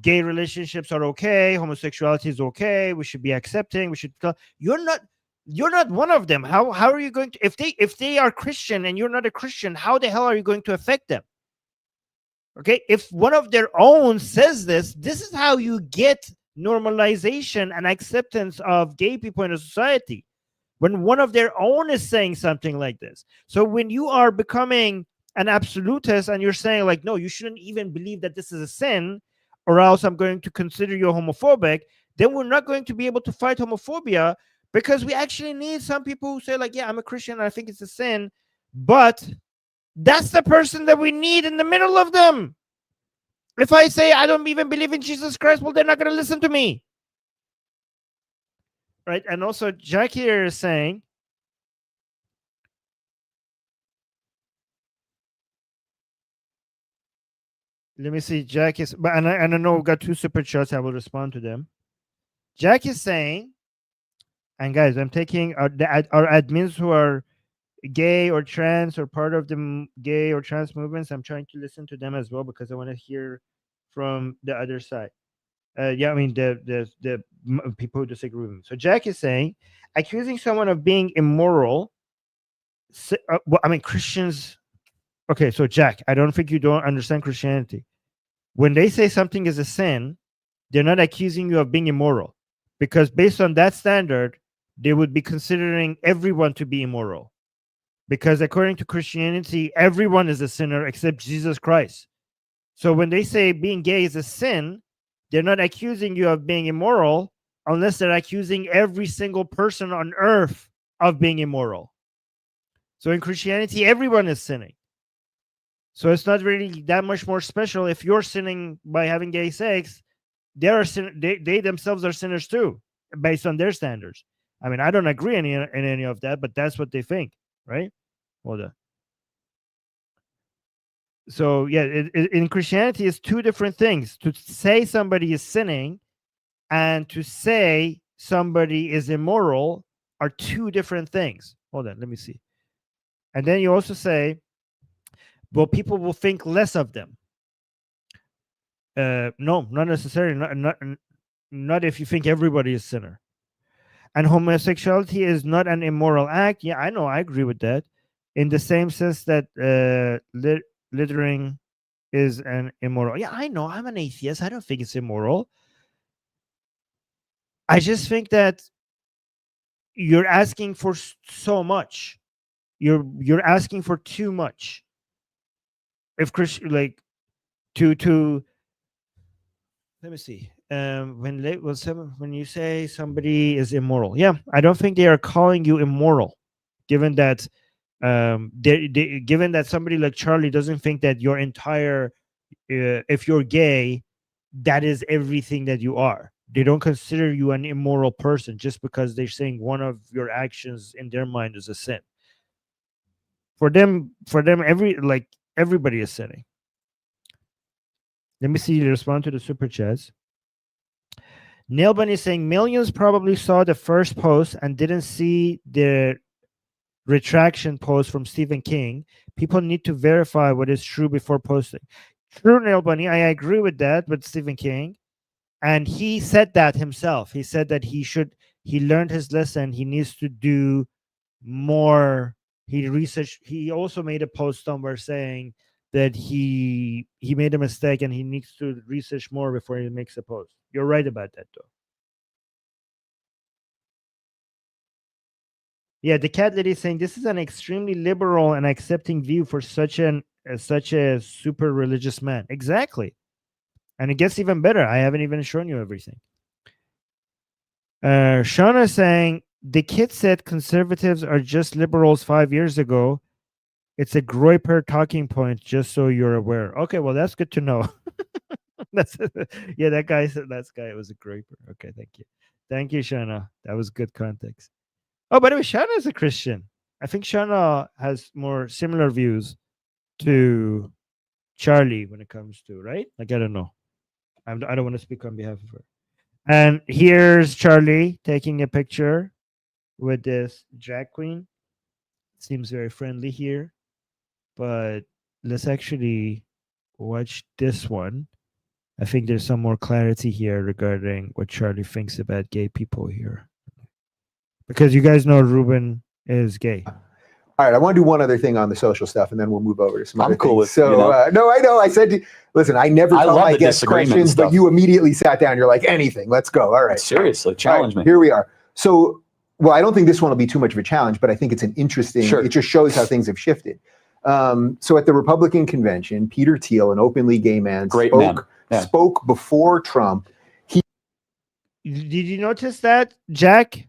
gay relationships are okay, homosexuality is okay, we should be accepting, we should, you're not one of them. How are you going to, if they are Christian and you're not a Christian, how the hell are you going to affect them? Okay, if one of their own says this is how you get normalization and acceptance of gay people in a society, when one of their own is saying something like this. So when you are becoming an absolutist and you're saying like, no, you shouldn't even believe that this is a sin, or else I'm going to consider you homophobic, then we're not going to be able to fight homophobia, because we actually need some people who say like, yeah, I'm a Christian and I think it's a sin, but that's the person that we need in the middle of them. If I say I don't even believe in Jesus Christ, well, they're not going to listen to me. Right? And also, Jack here is saying, let me see, Jack is, but and I know we've got 2 super chats, I will respond to them. Jack is saying, and guys, I'm taking our admins who are gay or trans or part of the gay or trans movements, I'm trying to listen to them as well, because I want to hear from the other side. Yeah, I mean the people who disagree with me. So Jack is saying, accusing someone of being immoral. Well, I mean, Christians. Okay, so Jack, I don't think you don't understand Christianity. When they say something is a sin, they're not accusing you of being immoral, because based on that standard, they would be considering everyone to be immoral. Because according to Christianity, everyone is a sinner except Jesus Christ. So when they say being gay is a sin, they're not accusing you of being immoral unless they're accusing every single person on earth of being immoral. So in Christianity, everyone is sinning. So it's not really that much more special if you're sinning by having gay sex. They themselves are sinners too, based on their standards. I mean, I don't agree in any of that, but that's what they think, right? Hold on. So yeah, in Christianity, it's 2 different things. To say somebody is sinning and to say somebody is immoral are 2 different things. Hold on, let me see. And then you also say, well, people will think less of them. No, not necessarily. Not if you think everybody is sinner. And homosexuality is not an immoral act. Yeah, I know. I agree with that. In the same sense that littering is an immoral. Yeah, I know. I'm an atheist. I don't think it's immoral. I just think that you're asking for so much. You're asking for too much. If Christian, like, to let me see. When you say somebody is immoral, yeah, I don't think they are calling you immoral, given that given that somebody like Charlie doesn't think that your entire if you're gay, that is everything that you are. they don't consider you an immoral person just because they're saying one of your actions in their mind is a sin. For them, everybody is sinning. Let me see you respond to the super chats. Neil Bunny is saying millions probably saw the first post and didn't see the retraction post from Stephen King. People need to verify what is true before posting. True, Neil Bunny. I agree with that with Stephen King. And he said that himself. He said that he learned his lesson. He needs to do more. He also made a post somewhere saying that he made a mistake and he needs to research more before he makes a post. You're right about that, though. Yeah, the cat lady is saying this is an extremely liberal and accepting view for such a super religious man. Exactly. And it gets even better. I haven't even shown you everything. Shauna is saying the kid said conservatives are just liberals 5 years ago. It's a Groyper talking point, just so you're aware. Okay, well, that's good to know. Yeah, that guy said that guy was a Groyper. Okay, thank you. Thank you, Shauna. That was good context. Oh, by the way, Shauna is a Christian. I think Shauna has more similar views to Charlie when it comes to, right? Like, I don't know. I don't want to speak on behalf of her. And here's Charlie taking a picture with this drag queen. Seems very friendly here. But let's actually watch this one. I think there's some more clarity here regarding what Charlie thinks about gay people here. Because you guys know Ruben is gay. All right, I want to do one other thing on the social stuff, and then we'll move over to some I'm other cool things. with, So, you know. no, I know. I said, listen, I never I tell love my the guests disagreement and questions, but stuff. you immediately sat down. You're like, anything, let's go. All right. Seriously, challenge All right, me. Here we are. So, well, I don't think this one will be too much of a challenge, but I think it's an interesting, Sure. it just shows how things have shifted. So at the Republican convention, Peter Thiel, an openly gay man, Great man. Yeah. spoke before Trump. Did you notice that, Jack?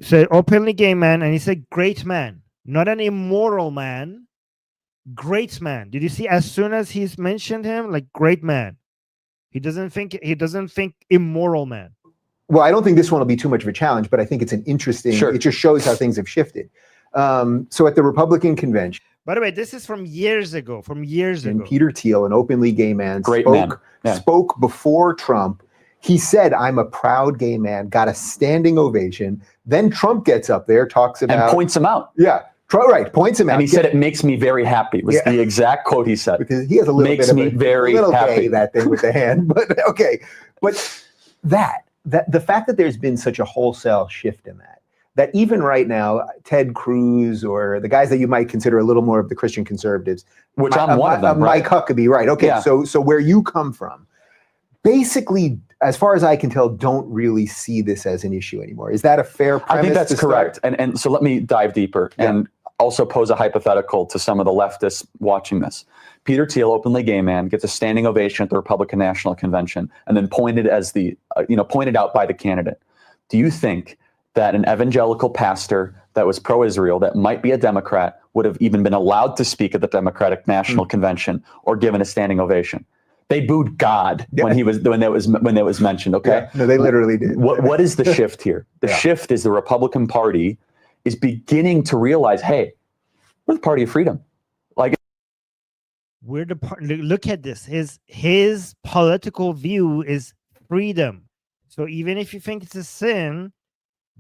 Said openly gay man, and he said great man, not an immoral man. Great man. Did you see? As soon as he's mentioned him, like great man, he doesn't think immoral man. Well, I don't think this one will be too much of a challenge, but I think it's an interesting. Sure. It just shows how things have shifted. So at the Republican convention. By the way, this is from years ago. And Peter Thiel, an openly gay man, Great man. Yeah. spoke before Trump. He said, "I'm a proud gay man." Got a standing ovation. Then Trump gets up there, talks about And points him out. Yeah, right. Points him out. And he said, "It makes me very happy." Was the exact quote he said. Because he has a little Makes bit me of very a little happy. gay, that thing with the hand, but okay. But that the fact that there's been such a wholesale shift in that even right now, Ted Cruz or the guys that you might consider a little more of the Christian conservatives, Which I'm one of them, right? Mike Huckabee, right? Okay, Yeah. so where you come from, basically, as far as I can tell, don't really see this as an issue anymore. Is that a fair premise? I think that's to start? correct. And so let me dive deeper and also pose a hypothetical to some of the leftists watching this. Peter Thiel, openly gay man, gets a standing ovation at the Republican National Convention, and then pointed out by the candidate. Do you think that an evangelical pastor that was pro-Israel, that might be a Democrat, would have even been allowed to speak at the Democratic National Convention or given a standing ovation? They booed God when that was mentioned. Okay, Yeah. No, they literally did. What is the shift here? The shift is the Republican Party is beginning to realize, hey, we're the party of freedom. Like, We're the look at this. His political view is freedom. So even if you think it's a sin,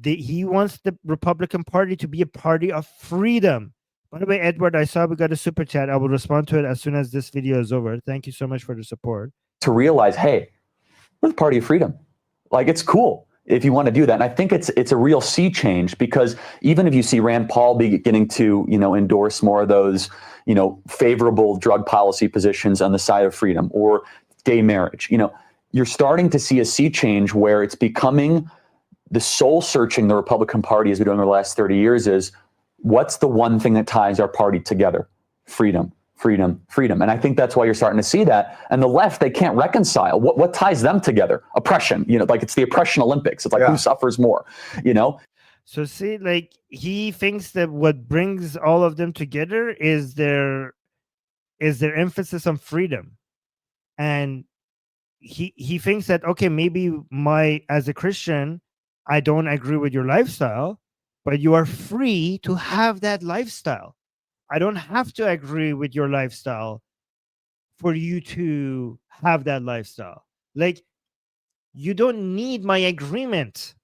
he wants the Republican Party to be a party of freedom. By the way, Edward, I saw we got a super chat. I will respond to it as soon as this video is over. Thank you so much for the support. to realize, hey, we're the party of freedom. Like, it's cool if you want to do that. And I think it's a real sea change, because even if you see Rand Paul beginning to, endorse more of those, favorable drug policy positions on the side of freedom, or gay marriage, you're starting to see a sea change where it's becoming the soul searching the Republican Party has been doing over the last 30 years is, what's the one thing that ties our party together? Freedom, freedom, freedom. And I think that's why you're starting to see that. And the left, they can't reconcile. What ties them together? Oppression. Like, it's the oppression Olympics. It's like, who suffers more, So see, like, he thinks that what brings all of them together is their emphasis on freedom. And he thinks that, okay, maybe as a Christian, I don't agree with your lifestyle, but you are free to have that lifestyle. I don't have to agree with your lifestyle for you to have that lifestyle. Like, you don't need my agreement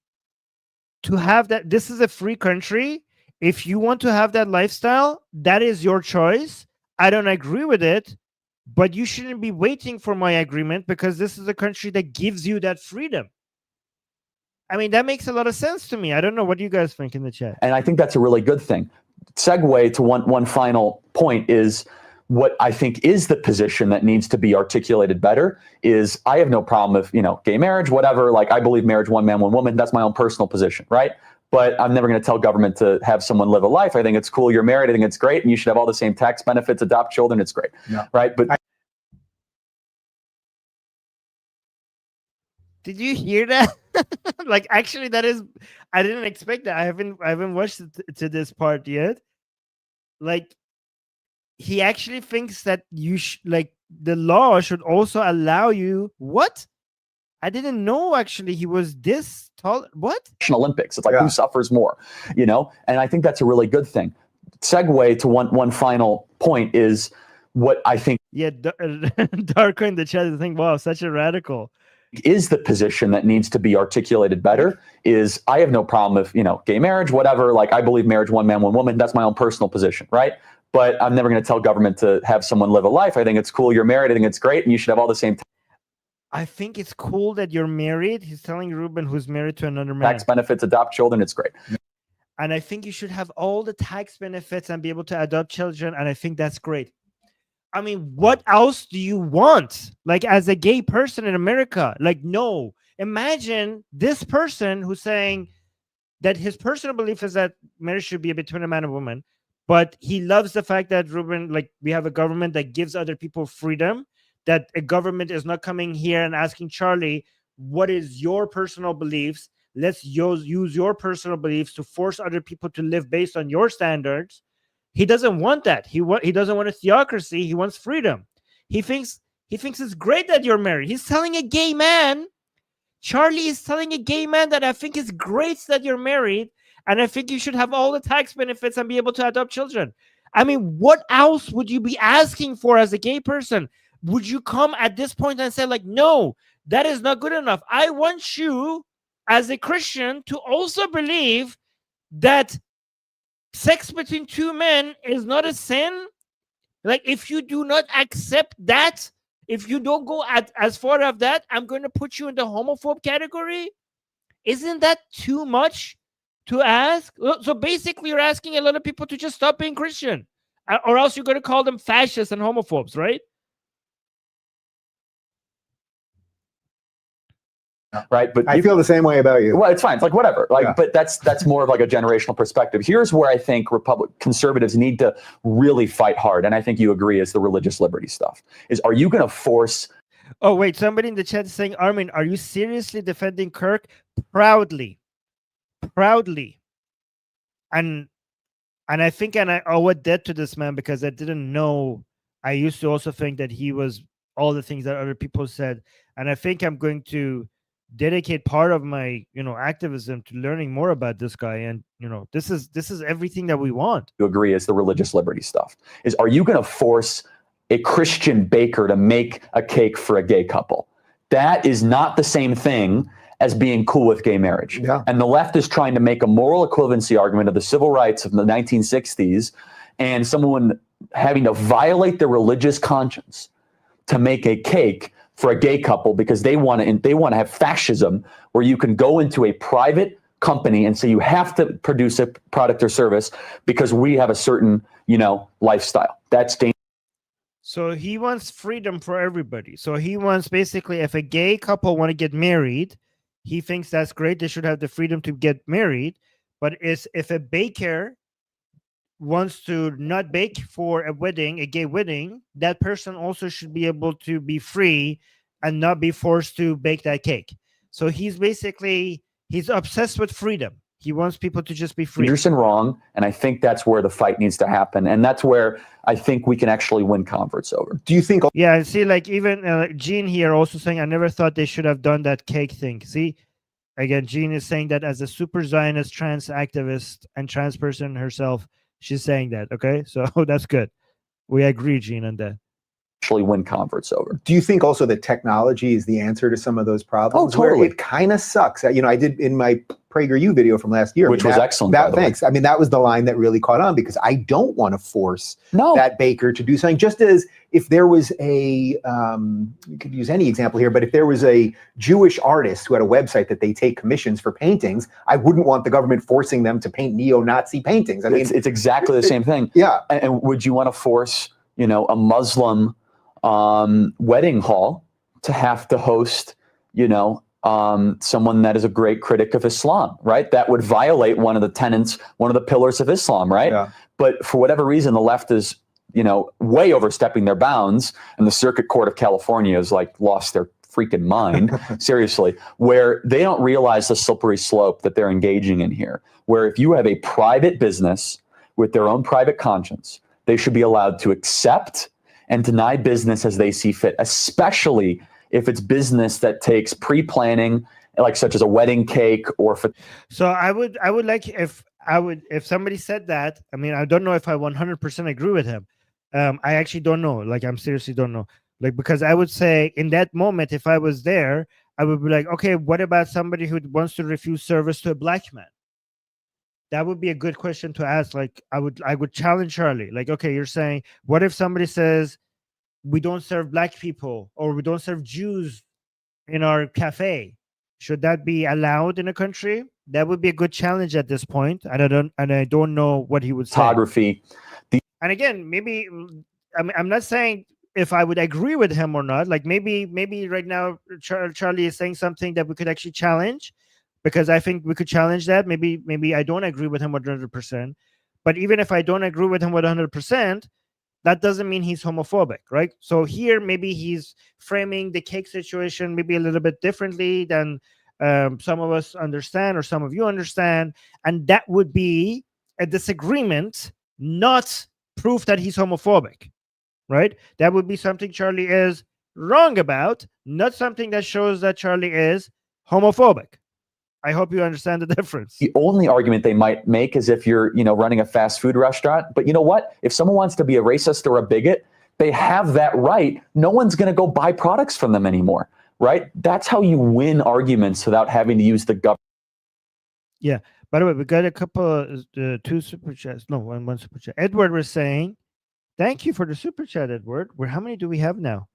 to have that. This is a free country. If you want to have that lifestyle, that is your choice. I don't agree with it, but you shouldn't be waiting for my agreement, because this is a country that gives you that freedom. I mean, that makes a lot of sense to me. I don't know what you guys think in the chat. And I think that's a really good thing. Segue to one final point is what I think is the position that needs to be articulated better is I have no problem with, gay marriage, whatever. Like, I believe marriage, one man, one woman. That's my own personal position, right? But I'm never going to tell government to have someone live a life. I think it's cool. You're married. I think it's great. And you should have all the same tax benefits, adopt children. It's great. Yeah. Right. But Did you hear that? Like, actually, I didn't expect that. I haven't watched it to this part yet. Like, he actually thinks that the law should also allow you. What? I didn't know, actually, he was this tall. What? Olympics. It's like, who suffers more, And I think that's a really good thing. Segue to one final point is what I think. Yeah, Darko in the chat is thinking, wow, such a radical. Is the position that needs to be articulated better is I have no problem with, gay marriage, whatever. Like, I believe marriage, one man, one woman. That's my own personal position, right? But I'm never going to tell government to have someone live a life. I think it's cool. You're married. I think it's great. And you should have all the same I think it's cool that you're married. He's telling Ruben, who's married to another man. tax benefits, adopt children. It's great. And I think you should have all the tax benefits and be able to adopt children. And I think that's great. I mean, what else do you want? Like, as a gay person in America, like, no. Imagine this person who's saying that his personal belief is that marriage should be between a man and woman, but he loves the fact that, Ruben, like, we have a government that gives other people freedom, that a government is not coming here and asking Charlie, what is your personal beliefs? Let's use your personal beliefs to force other people to live based on your standards. He doesn't want that. He doesn't want a theocracy. He wants freedom. He thinks it's great that you're married. He's telling a gay man, Charlie is telling a gay man, that I think it's great that you're married, and I think you should have all the tax benefits and be able to adopt children. I mean, what else would you be asking for as a gay person? Would you come at this point and say, like, no, that is not good enough? I want you as a Christian to also believe that sex between two men is not a sin. Like, if you do not accept that, if you don't go as far as that, I'm going to put you in the homophobe category. Isn't that too much to ask? So basically, you're asking a lot of people to just stop being Christian, or else you're going to call them fascists and homophobes, right? Right. But I feel the same way about you. Well, it's fine. It's like, whatever. Like, but that's more of like a generational perspective. Here's where I think conservatives need to really fight hard. And I think you agree, is the religious liberty stuff. Is, are you going to force? Oh, wait, somebody in the chat is saying, Armin, are you seriously defending Kirk? Proudly. And I think, and I owe a debt to this man, because I didn't know. I used to also think that he was all the things that other people said. And I think I'm going to dedicate part of my activism to learning more about this guy. And this is everything that we want. You agree, is the religious liberty stuff. Is, are you going to force a Christian baker to make a cake for a gay couple? That is not the same thing as being cool with gay marriage. Yeah. And the left is trying to make a moral equivalency argument of the civil rights of the 1960s, and someone having to violate their religious conscience to make a cake for a gay couple because they want to have fascism, where you can go into a private company and say you have to produce a product or service because we have a certain lifestyle. That's dangerous. So he wants freedom for everybody. So he wants, basically, if a gay couple want to get married, he thinks that's great. They should have the freedom to get married. But if a baker wants to not bake for a wedding, a gay wedding, that person also should be able to be free and not be forced to bake that cake. So he's obsessed with freedom. He wants people to just be free. Dangerous and wrong, and I think that's where the fight needs to happen, and that's where I think we can actually win converts over. Do you think? Yeah, I see. Like even Gene here also saying, I never thought they should have done that cake thing. See, again, Gene is saying that as a super Zionist trans activist and trans person herself, she's saying that. Okay, so that's good. We agree, Gene, on that. Actually win converts over. Do you think also that technology is the answer to some of those problems? Oh, totally. Where it kind of sucks. You know, I did in my PragerU video from last year, which was excellent. By the way. Thanks. I mean, that was the line that really caught on, because I don't want to force that baker to do something. Just as if there was a, you could use any example here, but if there was a Jewish artist who had a website that they take commissions for paintings, I wouldn't want the government forcing them to paint neo-Nazi paintings. I mean, it's exactly the same thing. Yeah. And would you want to force, you know, a Muslim wedding hall to have to host, you know, someone that is a great critic of Islam, right? That would violate one of the tenets, one of the pillars of Islam, right? Yeah. But for whatever reason, the left is, you know, way overstepping their bounds, and the Circuit Court of California has like lost their freaking mind, seriously, where they don't realize the slippery slope that they're engaging in here, where if you have a private business with their own private conscience, they should be allowed to accept and deny business as they see fit, especially if it's business that takes pre-planning, like such as a wedding cake or. So I would like if somebody said that. I mean, I don't know if I 100% agree with him. I actually don't know. Like, I'm seriously don't know. Like, because I would say in that moment, if I was there, I would be like, okay, what about somebody who wants to refuse service to a black man? That would be a good question to ask. Like, I would challenge Charlie. Like, okay, you're saying, what if somebody says, we don't serve black people or we don't serve Jews in our cafe? Should that be allowed in a country? That would be a good challenge at this point. And I don't know what he would say. Photography. And again, maybe I'm not saying if I would agree with him or not. Like maybe right now Charlie is saying something that we could actually challenge, because I think we could challenge that. Maybe I don't agree with him 100%. But even if I don't agree with him 100%, that doesn't mean he's homophobic, right? So here, maybe he's framing the cake situation maybe a little bit differently than some of us understand or some of you understand. And that would be a disagreement, not proof that he's homophobic, right? That would be something Charlie is wrong about, not something that shows that Charlie is homophobic. I hope you understand the difference. The only argument they might make is if you're, you know, running a fast food restaurant. But you know what? If someone wants to be a racist or a bigot, they have that right. No one's going to go buy products from them anymore, right? That's how you win arguments without having to use the government. Yeah. By the way, we got a couple, two super chats. No, one super chat. Edward was saying, thank you for the super chat, Edward. How many do we have now?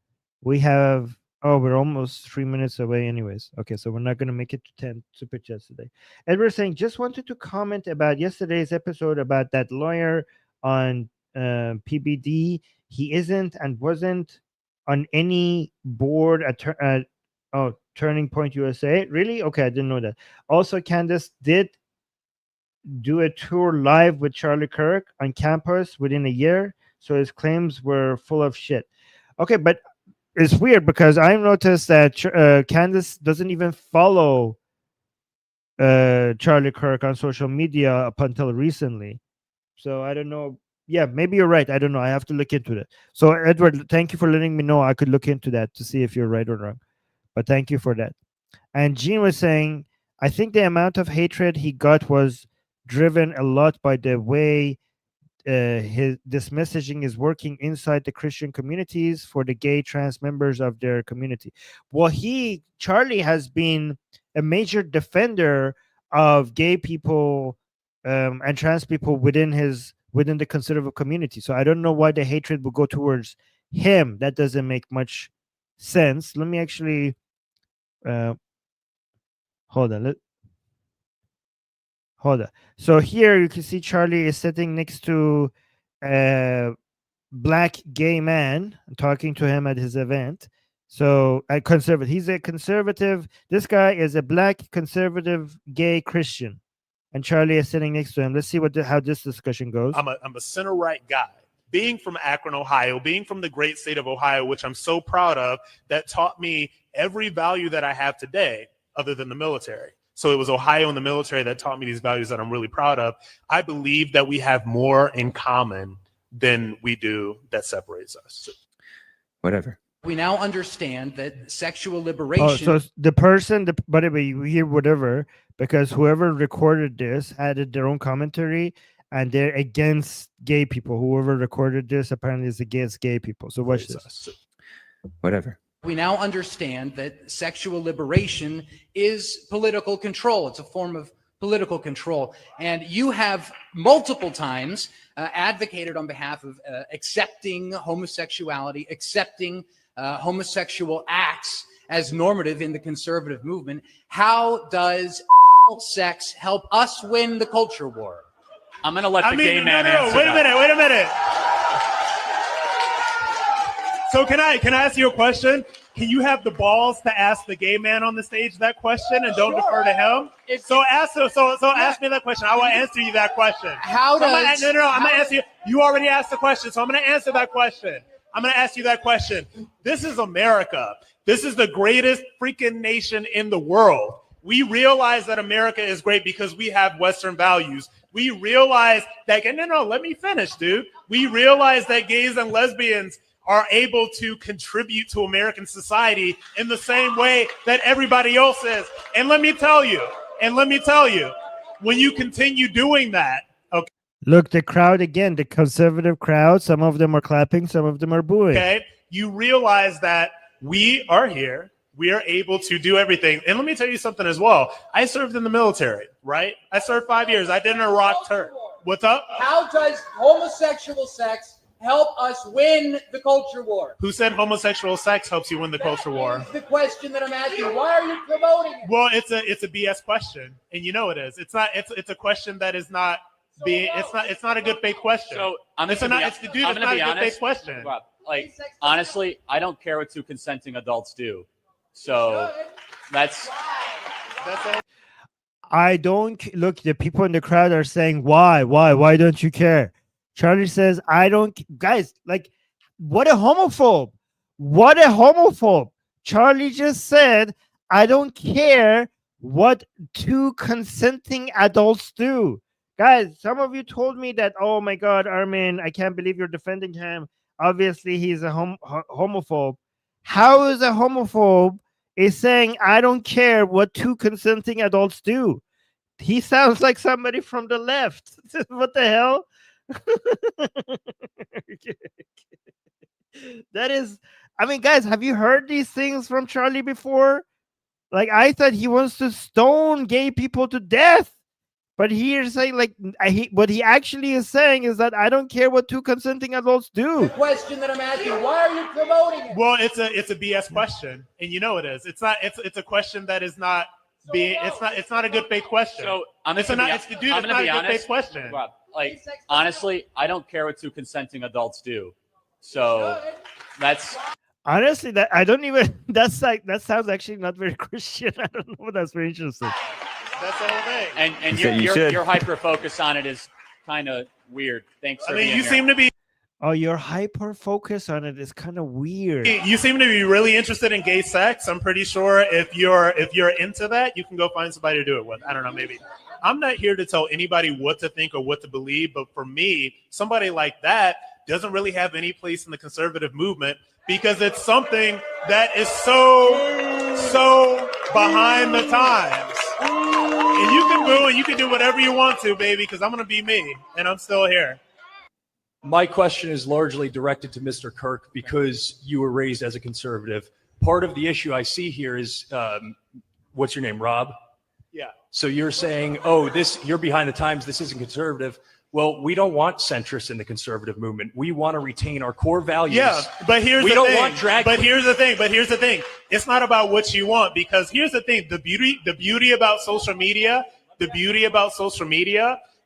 We have... Oh, we're almost 3 minutes away anyways. Okay, so we're not going to make it to 10 super chats today. Edward saying, just wanted to comment about yesterday's episode about that lawyer on PBD. He isn't and wasn't on any board at Turning Point USA. Really? Okay, I didn't know that. Also, Candace did do a tour live with Charlie Kirk on campus within a year, so his claims were full of shit. Okay, but it's weird because I noticed that Candace doesn't even follow Charlie Kirk on social media up until recently. So I don't know. Yeah, maybe you're right. I don't know. I have to look into that. So Edward, thank you for letting me know. I could look into that to see if you're right or wrong. But thank you for that. And Gene was saying, I think the amount of hatred he got was driven a lot by the way this messaging is working inside the Christian communities for the gay trans members of their community. Well, Charlie has been a major defender of gay people and trans people within the conservative community. So I don't know why the hatred would go towards him. That doesn't make much sense. Let me actually hold on. Hold on. So here you can see Charlie is sitting next to a black gay man talking to him at his event. So a conservative. He's a conservative. This guy is a black conservative gay Christian, and Charlie is sitting next to him. Let's see how this discussion goes. I'm a center right guy. Being from Akron, Ohio, being from the great state of Ohio, which I'm so proud of, that taught me every value that I have today, other than the military. So it was Ohio and the military that taught me these values that I'm really proud of. I believe that we have more in common than we do that separates us. Whatever. We now understand that sexual Oh, liberation. so the person, by the way, you hear whatever, because whoever recorded this added their own commentary, and they're against gay people. Whoever recorded this apparently is against gay people. So watch this. Whatever. We now understand that sexual liberation is political control. It's a form of political control. And you have multiple times advocated on behalf of accepting homosexuality, accepting homosexual acts as normative in the conservative movement. How does sex help us win the culture war? I'm going to let the gay man answer Wait that. a minute. So can I ask you a question? Can you have the balls to ask the gay man on the stage that question and don't defer to him? So ask me that question. I will answer you that question. How does I'm gonna answer you. You already asked the question, so I'm gonna answer that question. I'm gonna ask you that question. This is America. This is the greatest freaking nation in the world. We realize that America is great because we have Western values. We realize that, let me finish, dude. We realize that gays and lesbians are able to contribute to American society in the same way that everybody else is. And let me tell you, when you continue doing that, okay. Look, the crowd again, the conservative crowd, some of them are clapping, some of them are booing. Okay, you realize that we are here. We are able to do everything. And let me tell you something as well. I served in the military, right? I served 5 years. I did an Iraq turn. What's up? How does homosexual sex help us win the culture war? Who said homosexual sex helps you win the culture war? That's the question that I'm asking. Why are you promoting it? Well, it's a BS question, and you know it is. It's a question that is not being. It's not a good faith question. So I'm It's going not to a be good honest. faith question. Rob, like, honestly, I don't care what two consenting adults do. So that's it. I don't look. The people in the crowd are saying, "Why? Why don't you care?" Charlie says, "I don't." Guys, like, what a homophobe! What a homophobe! Charlie just said, "I don't care what two consenting adults do." Guys, some of you told me that, "Oh my God, Armin, I can't believe you're defending him. Obviously, he's a homophobe." How is a homophobe is saying, "I don't care what two consenting adults do"? He sounds like somebody from the left. What the hell? That is, I mean, guys, have you heard these things from Charlie before? Like, I thought he wants to stone gay people to death, but he's saying, like, what he actually is saying is that I don't care what two consenting adults do. The question that I'm asking, why are you promoting it? Well, it's a BS question, and you know it is. It's a question that is not being. It's not a good faith question. so. I'm It's going not to a be good honest. faith question. Rob, like, honestly, I don't care what two consenting adults do. So that's Honestly, that I don't even. That sounds actually not very Christian. I don't know. That's very interesting. That's the whole thing. and You your should. your hyper focus on it is kind of weird. Thanks for I mean, being you here. seem to be. Oh, your hyper focus on it is kind of weird. You seem to be really interested in gay sex. I'm pretty sure if you're into that, you can go find somebody to do it with. I don't know, maybe. I'm not here to tell anybody what to think or what to believe, but for me, somebody like that doesn't really have any place in the conservative movement because it's something that is so behind the times. And you can boo and you can do whatever you want to, baby, because I'm gonna be me and I'm still here. My question is largely directed to Mr. Kirk because you were raised as a conservative. Part of the issue I see here is, what's your name, Rob? Yeah. So you're saying, oh, you're behind the times, this isn't conservative. Well, we don't want centrists in the conservative movement. We want to retain our core values. Yeah, but here's the thing. We don't want drag. But here's the thing. It's not about what you want because here's the thing. The beauty about social media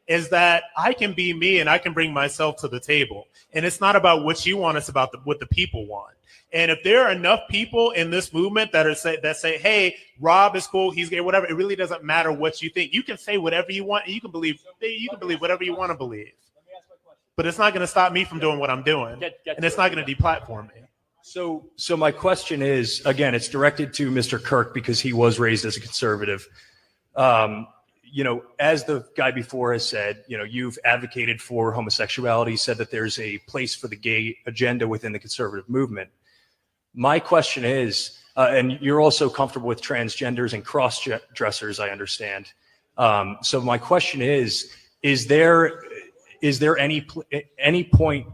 is that I can be me and I can bring myself to the table. And it's not about what you want, it's about what the people want. And if there are enough people in this movement that say, hey, Rob is cool, he's gay, whatever, it really doesn't matter what you think. You can say whatever you want, and you can believe whatever you want to believe. But it's not going to stop me from doing what I'm doing. And it's not going to deplatform me. So my question is, again, it's directed to Mr. Kirk because he was raised as a conservative. You know, as the guy before has said, you know, you've advocated for homosexuality, said that there's a place for the gay agenda within the conservative movement. My question is, and you're also comfortable with transgenders and cross-dressers, I understand. So my question is there any point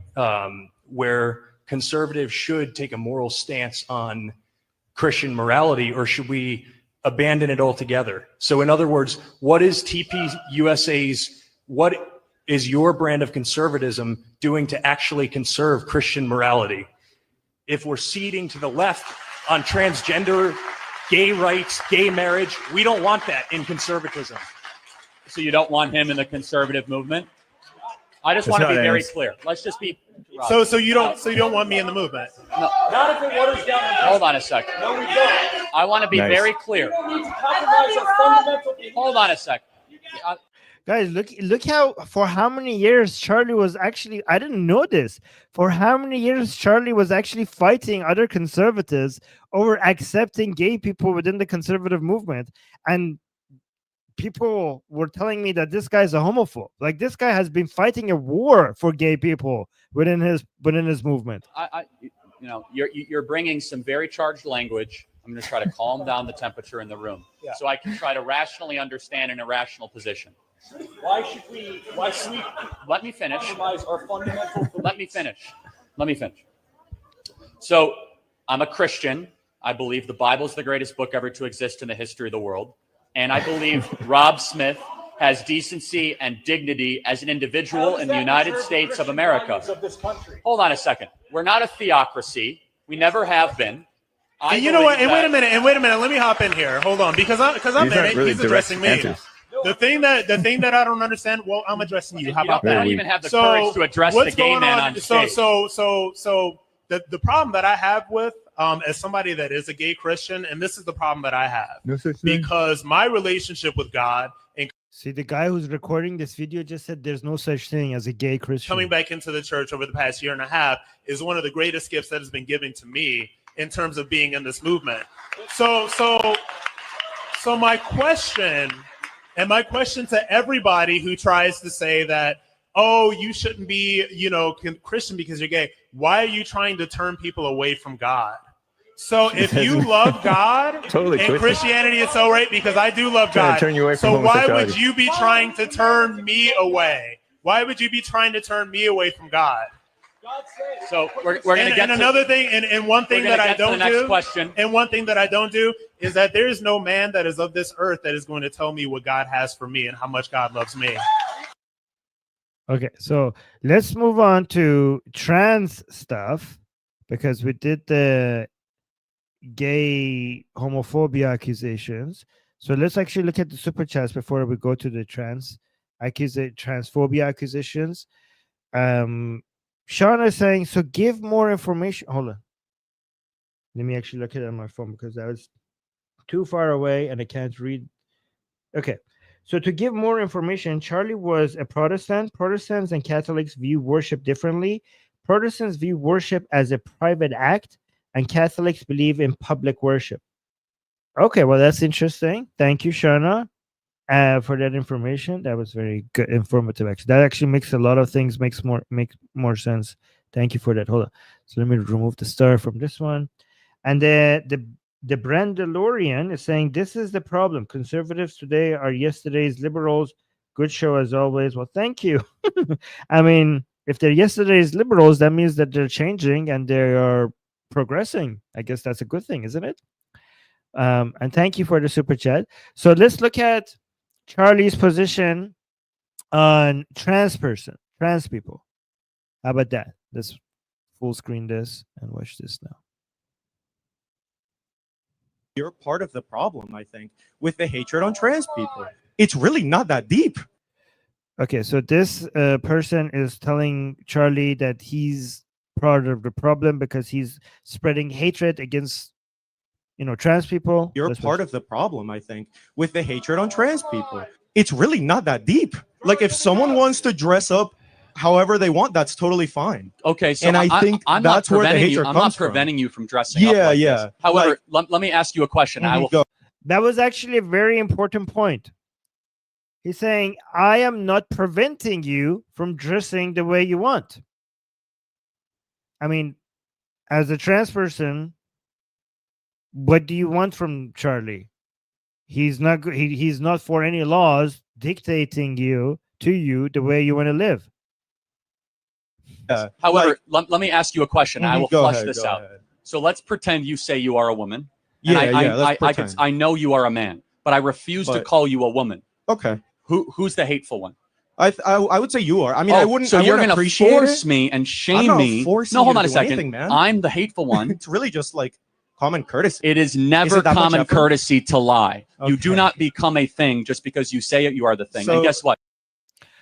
where conservatives should take a moral stance on Christian morality, or should we abandon it altogether? So in other words, what is TPUSA's, what is your brand of conservatism doing to actually conserve Christian morality? If we're ceding to the left on transgender, gay rights, gay marriage, we don't want that in conservatism. So you don't want him in the conservative movement? I just want to be very clear. Let's just be. So you don't want me in the movement? No. Not if it waters down. Hold on a second. No, we don't. I want to be very clear. We need to compromise our fundamental. Hold on a second. Guys, look how, for how many years Charlie was actually, I didn't know this, for how many years Charlie was actually fighting other conservatives over accepting gay people within the conservative movement. And people were telling me that this guy's a homophobe. Like, this guy has been fighting a war for gay people within his movement. You know, you're bringing some very charged language. I'm going to try to calm down the temperature in the room, so I can try to rationally understand an irrational position. Why should we Let me finish. compromise our fundamental Let me finish. So I'm a Christian. I believe the Bible is the greatest book ever to exist in the history of the world. And I believe Rob Smith has decency and dignity as an individual in the United States of America. Hold on a second. We're not a theocracy. We never have been. And you know what? And wait a minute. Let me hop in here. Hold on, because I'm in it. He's addressing me. The thing that I don't understand. Well, I'm addressing you. How about that? You don't even have the courage to address the gay man on stage. So the problem that I have with as somebody that is a gay Christian, and this is the problem that I have, because my relationship with God and See, the guy who's recording this video just said there's no such thing as a gay Christian. coming back into the church over the past year and a half is one of the greatest gifts that has been given to me in terms of being in this movement. So my question to everybody who tries to say that, oh, you shouldn't be, Christian because you're gay. Why are you trying to turn people away from God? So if you love God Totally and twisted. Christianity is so right, because I do love Trying God. to turn you away from So why would homosexuality. you be trying to turn me away? Why would you be trying to turn me away from God? So we're going to get And another thing, and one thing that I don't do, question. and one thing that I don't do is that there is no man that is of this earth that is going to tell me what God has for me and how much God loves me. Okay, so let's move on to trans stuff, because we did the gay homophobia accusations. So let's actually look at the super chats before we go to the transphobia accusations. Sean is saying, so give more information. Hold on. Let me actually look at it on my phone because I was too far away and I can't read. Okay. So to give more information, Charlie was a Protestant. Protestants and Catholics view worship differently. Protestants view worship as a private act, and Catholics believe in public worship. Okay, well, that's interesting. Thank you, Shana, for that information. That was very good, informative. Actually, that actually makes a lot of things make more sense. Thank you for that. Hold on. So let me remove the star from this one, and the Brandalorian is saying this is the problem. Conservatives today are yesterday's liberals. Good show as always. Well, thank you. I mean, if they're yesterday's liberals, that means that they're changing and they are progressing. I guess that's a good thing, isn't it? And thank you for the super chat. So let's look at Charlie's position on trans people. How about that? Let's full screen this and watch this now. You're part of the problem, I think, with the hatred on trans people. It's really not that deep. Okay, so this person is telling Charlie that he's part of the problem because he's spreading hatred against, trans people. You're part of the problem, I think, with the hatred on trans people. It's really not that deep. Like, if someone wants to dress up however they want, that's totally fine. Okay, so and I think I'm that's not where the preventing hatred I'm comes not preventing you from dressing up like yeah. this. However, let me ask you a question. I will. That was actually a very important point. He's saying, I am not preventing you from dressing the way you want. I mean, as a trans person, what do you want from Charlie? He's not he's not for any laws dictating you the way you want to live. However, let me ask you a question. I will Go flush ahead, this go out. ahead. So let's pretend you say you are a woman. Yeah, And let's pretend. I know you are a man, but I refuse to But- call you a woman. Okay. Who's the hateful one? I would say you are. I mean, I wouldn't. So I you're wouldn't gonna appreciate force it. me and I'm shame not me? forcing No, you hold to on a do second. anything, man. I'm the hateful one. It's really just like common courtesy. It is Is never it that much common effort? courtesy to lie. You do Okay. not become a thing just because you say it. You are the thing. So- and guess what?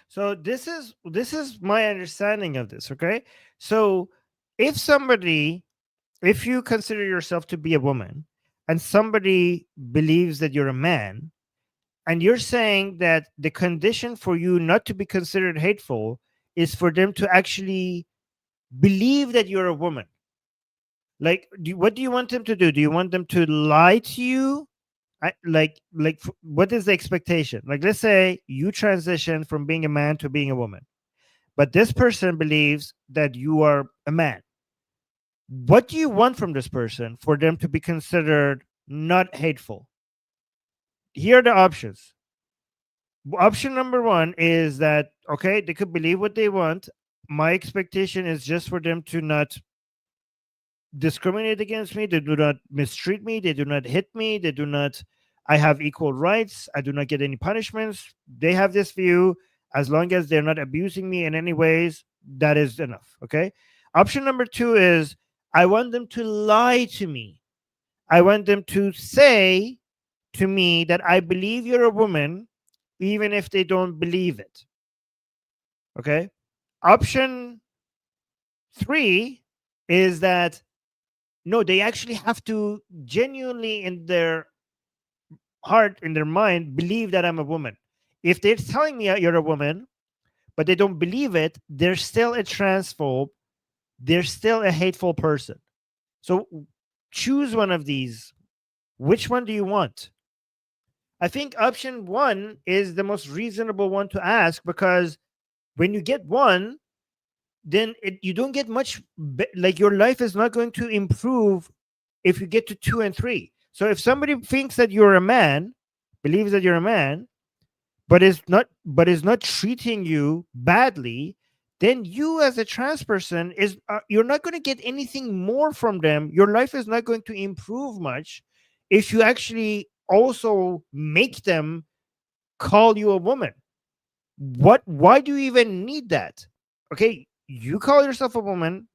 So this is my understanding of this, okay? So if you consider yourself to be a woman and somebody believes that you're a man, and you're saying that the condition for you not to be considered hateful is for them to actually believe that you're a woman. Like, what do you want them to do? Do you want them to lie to you? What is the expectation? Like, let's say you transition from being a man to being a woman, but this person believes that you are a man. What do you want from this person for them to be considered not hateful? Here are the options. Option number one is that, okay, they could believe what they want. My expectation is just for them to not discriminate against me. They do not mistreat me. They do not hit me. They do not. I have equal rights. I do not get any punishments. They have this view. As long as they're not abusing me in any ways, that is enough. Okay. Option number two is I want them to lie to me. I want them to say to me that I believe you're a woman, even if they don't believe it. Okay. Option three is that no, they actually have to genuinely in their heart, in their mind, believe that I'm a woman. If they're telling me you're a woman, but they don't believe it, they're still a transphobe. They're still a hateful person. So choose one of these. Which one do you want? I think option one is the most reasonable one to ask, because when you get one, then you don't get much, like your life is not going to improve if you get to 2 and 3. So if somebody thinks that you're a man, believes that you're a man, but is not treating you badly, then you as a trans person you're not going to get anything more from them. Your life is not going to improve much if you actually also make them call you a woman. Why do you even need that? Okay, you call yourself a woman.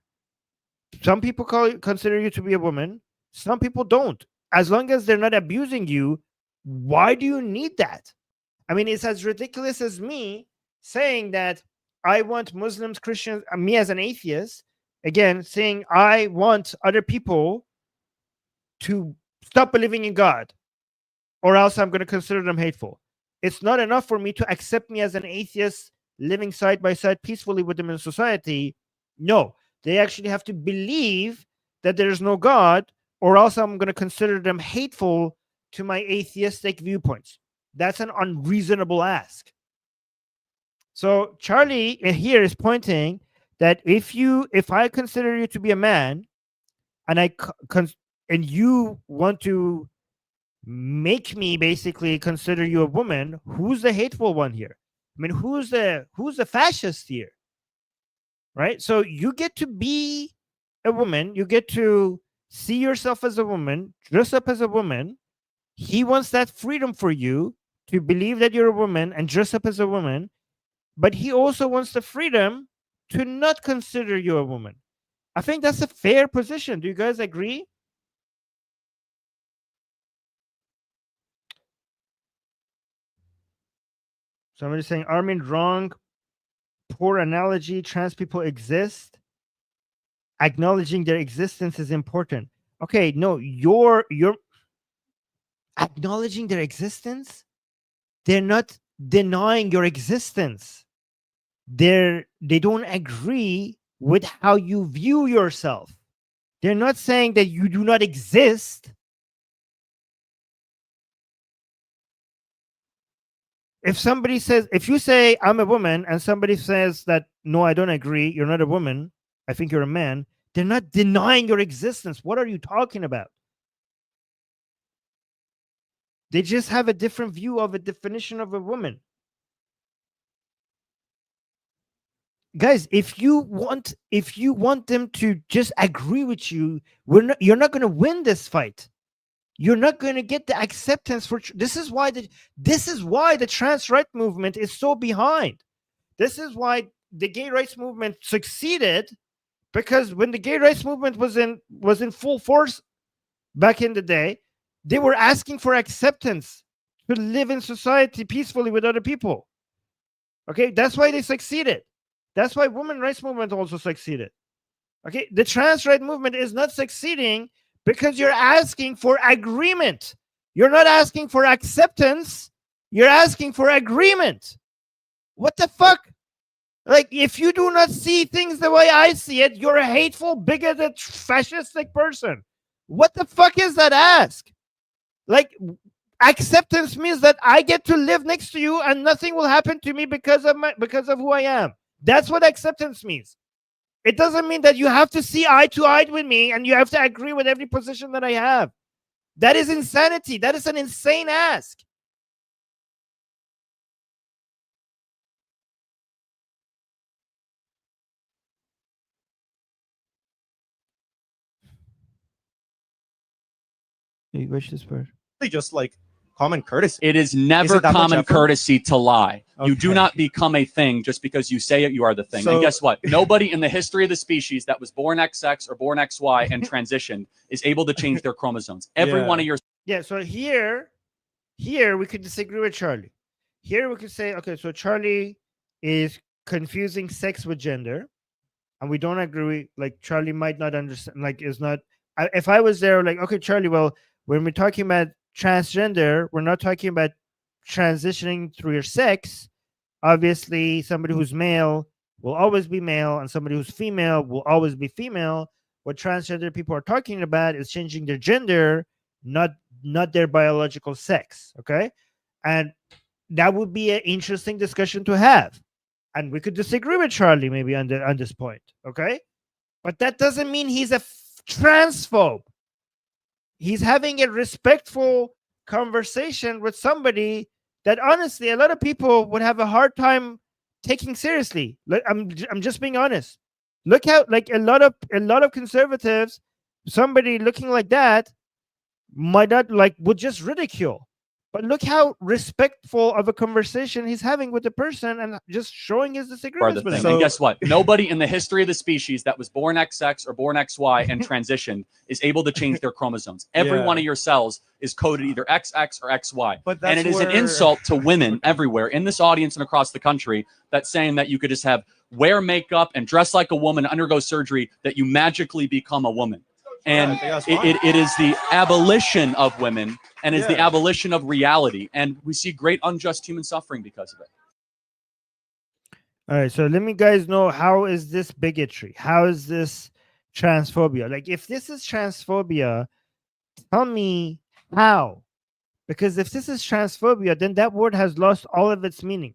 Some people consider you to be a woman. Some people don't. As long as they're not abusing you, why do you need that? I mean, it's as ridiculous as me saying that I want Muslims, Christians, me as an atheist, again, saying I want other people to stop believing in God, or else I'm going to consider them hateful. It's not enough for me to accept me as an atheist living side by side peacefully with them in society. No, they actually have to believe that there is no God, or else I'm going to consider them hateful to my atheistic viewpoints. That's an unreasonable ask. So Charlie here is pointing that if I consider you to be a man, and and you want to make me basically consider you a woman, who's the hateful one here? I mean, who's the fascist here? Right? So you get to be a woman, you get to see yourself as a woman, dress up as a woman. He wants that freedom for you to believe that you're a woman and dress up as a woman, but he also wants the freedom to not consider you a woman. I think that's a fair position. Do you guys agree? Somebody's saying Armin wrong. Poor analogy. Trans people exist. Acknowledging their existence is important. Okay, no, you're acknowledging their existence. They're not denying your existence. They don't agree with how you view yourself. They're not saying that you do not exist. if somebody says, if you say I'm a woman and somebody says that no, I don't agree, you're not a woman, I think you're a man, they're not denying your existence. What are you talking about? They just have a different view of a definition of a woman. Guys, if you want them to just agree with you, you're not going to win this fight. You're not going to get the acceptance for this is why the trans right movement is so behind. This is why the gay rights movement succeeded, because when the gay rights movement was in full force back in the day, they were asking for acceptance to live in society peacefully with other people. Okay, that's why they succeeded. That's why women's rights movement also succeeded. Okay, the trans right movement is not succeeding because you're asking for agreement. You're not asking for acceptance. You're asking for agreement. What the fuck? Like, if you do not see things the way I see it, you're a hateful, bigoted, fascistic person. What the fuck is that ask? Like, acceptance means that I get to live next to you and nothing will happen to me because of who I am. That's what acceptance means. It doesn't mean that you have to see eye to eye with me and you have to agree with every position that I have. That is insanity. That is an insane ask. You wish this part. Just like common courtesy. It is never common courtesy to lie. Okay. You do not become a thing just because you say it, you are the thing. And guess what? Nobody in the history of the species that was born XX or born XY and transitioned is able to change their chromosomes. Every one of your... Yeah, so here we could disagree with Charlie. Here we could say, okay, so Charlie is confusing sex with gender. And we don't agree. Like, Charlie might not understand, like, is not... if I was there, like, okay, Charlie, well, when we're talking about transgender, we're not talking about transitioning through your sex. Obviously, somebody who's male will always be male, and somebody who's female will always be female. What transgender people are talking about is changing their gender, not their biological sex. Okay, and that would be an interesting discussion to have, and we could disagree with Charlie maybe on this point. Okay, but that doesn't mean he's a transphobe. He's having a respectful conversation with somebody that honestly a lot of people would have a hard time taking seriously. Like, I'm just being honest. Look how, like, a lot of conservatives, somebody looking like that might not, like, would just ridicule. But look how respectful of a conversation he's having with the person and just showing his disagreements with him. And guess what? Nobody in the history of the species that was born XX or born XY and transitioned is able to change their chromosomes. Every one of your cells is coded either XX or XY. And it is an insult to women everywhere in this audience and across the country that's saying that you could just have wear makeup and dress like a woman, undergo surgery, that you magically become a woman. And it is the abolition of women and is the abolition of reality. And we see great unjust human suffering because of it. All right, so let me guys know, how is this bigotry? How is this transphobia? Like, if this is transphobia, tell me how. Because if this is transphobia, then that word has lost all of its meaning.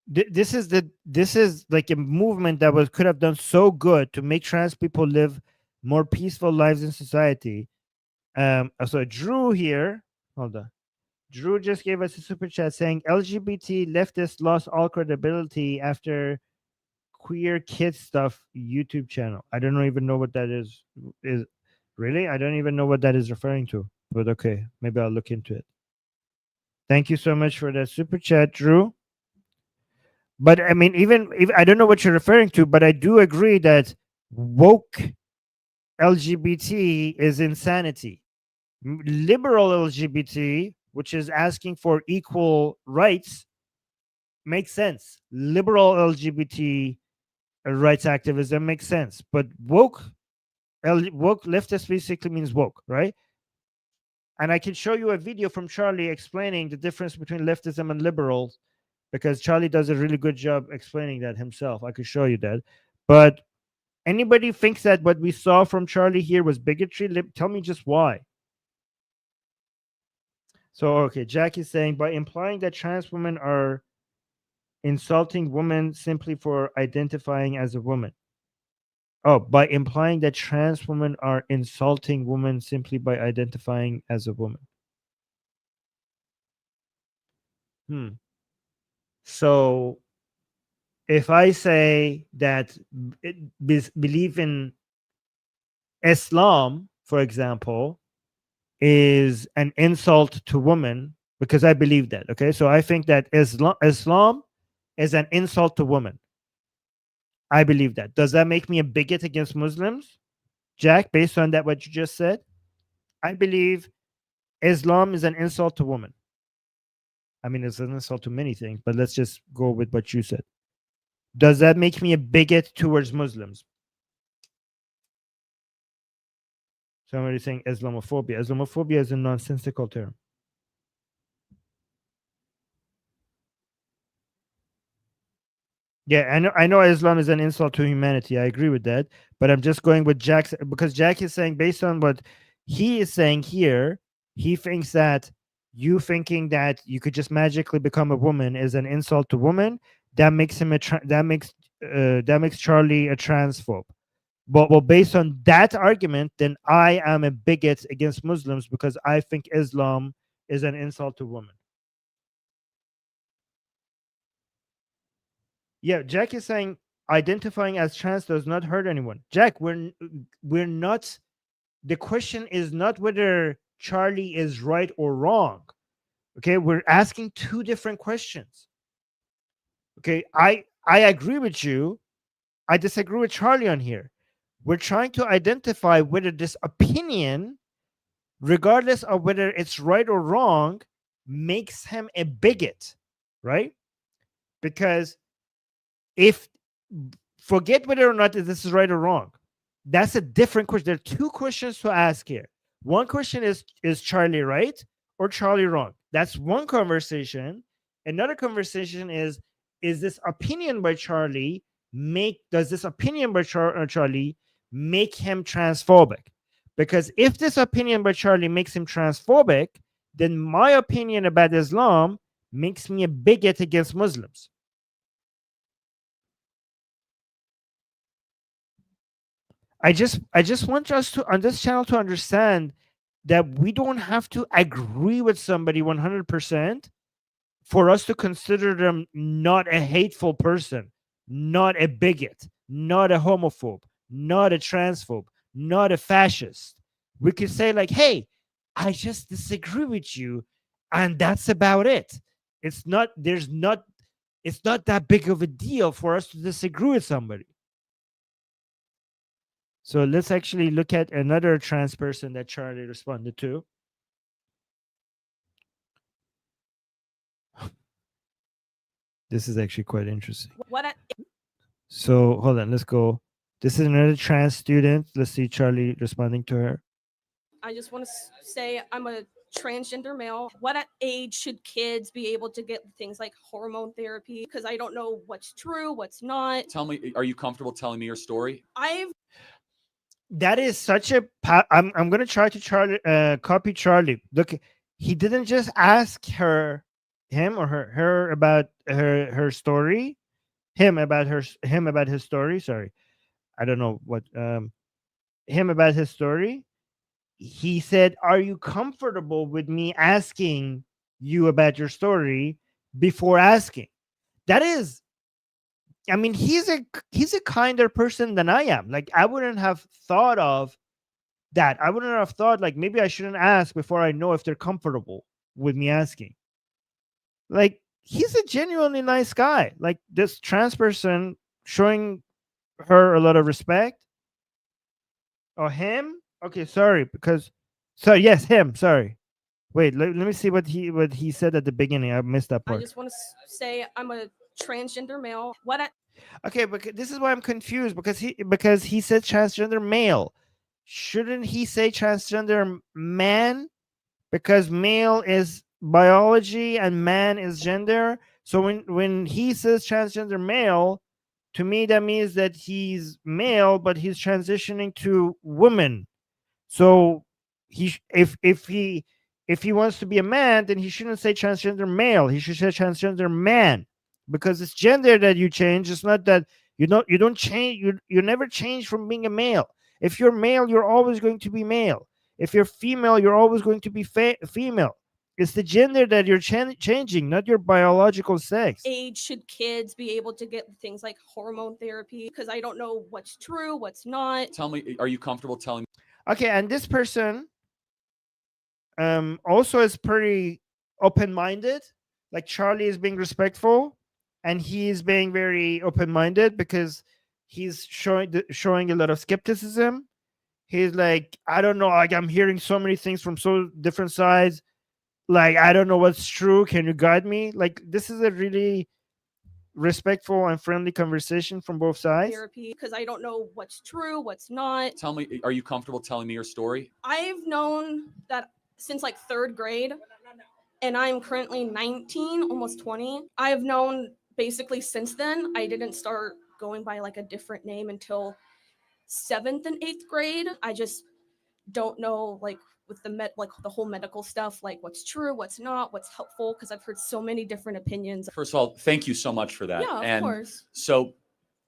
This is like a movement that could have done so good to make trans people live more peaceful lives in society. So Drew here, hold on. Drew just gave us a super chat saying LGBT leftists lost all credibility after queer kid stuff YouTube channel. I don't even know what that is. Really? I don't even know what that is referring to. But okay, maybe I'll look into it. Thank you so much for that super chat, Drew. But I mean, even if I don't know what you're referring to, but I do agree that woke LGBT is insanity. Liberal LGBT, which is asking for equal rights, makes sense. Liberal LGBT rights activism makes sense. But woke leftist basically means woke, right? And I can show you a video from Charlie explaining the difference between leftism and liberals, because Charlie does a really good job explaining that himself. I could show you that. But anybody thinks that what we saw from Charlie here was bigotry, tell me just why. So okay, Jack is saying by implying that trans women are insulting women simply for identifying as a woman. Oh, by implying that trans women are insulting women simply by identifying as a woman. So if I say that believe in Islam, for example, is an insult to women, because I believe that. Okay, so I think that Islam is an insult to women. I believe that. Does that make me a bigot against Muslims, Jack? Based on that, what you just said, I believe Islam is an insult to women. I mean, it's an insult to many things, but let's just go with what you said. Does that make me a bigot towards Muslims? Somebody saying Islamophobia. Islamophobia is a nonsensical term. Yeah, I know Islam is an insult to humanity. I agree with that. But I'm just going with Jack, because Jack is saying, based on what he is saying here, he thinks that you thinking that you could just magically become a woman is an insult to women. That makes him that makes Charlie a transphobe. But well, based on that argument, then I am a bigot against Muslims because I think Islam is an insult to women. Yeah, Jack is saying identifying as trans does not hurt anyone. Jack, we're not. The question is not whether Charlie is right or wrong. Okay, we're asking two different questions. Okay, I agree with you. I disagree with Charlie on here. We're trying to identify whether this opinion, regardless of whether it's right or wrong, makes him a bigot, right? Because if forget whether or not this is right or wrong, that's a different question. There are two questions to ask here. One question is Charlie right or Charlie wrong? That's one conversation. Another conversation is this opinion by Charlie does this opinion by Charlie make him transphobic? Because if this opinion by Charlie makes him transphobic, then my opinion about Islam makes me a bigot against Muslims. I just want us to on this channel to understand that we don't have to agree with somebody 100% for us to consider them not a hateful person, not a bigot, not a homophobe, not a transphobe, not a fascist. We could say like, hey, I just disagree with you, and that's about it. It's not that big of a deal for us to disagree with somebody. So let's actually look at another trans person that Charlie responded to. This is actually quite interesting. So hold on, let's go. This is another trans student. Let's see Charlie responding to her. I just want to say I'm a transgender male. What age should kids be able to get things like hormone therapy? Because I don't know what's true, what's not. Tell me, are you comfortable telling me your story? That is such a. I'm going to try to copy Charlie. Look, he didn't just ask her about her story, him about his story. Sorry, I don't know what him about his story. He said, "Are you comfortable with me asking you about your story before asking?" That is. I mean, he's a kinder person than I am. Like, I wouldn't have thought of that. I wouldn't have thought like maybe I shouldn't ask before I know if they're comfortable with me asking. Like, he's a genuinely nice guy. Like, this trans person showing her a lot of respect. Oh, him? Okay, sorry, yes, him. Sorry. Wait, let me see what he said at the beginning. I missed that part. I just want to say I'm a transgender male. Okay, but this is why I'm confused because he said transgender male. Shouldn't he say transgender man? Because male is biology and man is gender. So when he says transgender male, to me that means that he's male, but he's transitioning to woman. So if he if he wants to be a man, then he shouldn't say transgender male. He should say transgender man, because it's gender that you change. It's not that you don't change. You never change from being a male. If you're male, you're always going to be male. If you're female, you're always going to be female. It's the gender that you're changing, not your biological sex. Age should kids be able to get things like hormone therapy? Because I don't know what's true, what's not. Tell me, are you comfortable telling? Okay, and this person also is pretty open-minded. Like Charlie is being respectful, and he's being very open-minded because he's showing a lot of skepticism. He's like, I don't know, like I'm hearing so many things from so different sides. Like, I don't know what's true. Can you guide me? Like, this is a really respectful and friendly conversation from both sides. Therapy, because I don't know what's true, what's not. Tell me, are you comfortable telling me your story? I've known that since like 3rd grade, and I'm currently 19, almost 20. I've known basically since then. I didn't start going by like a different name until 7th and 8th grade. I just don't know, like with the the whole medical stuff, like what's true, what's not, what's helpful, because I've heard so many different opinions. First of all, thank you so much for that. Yeah, of course. So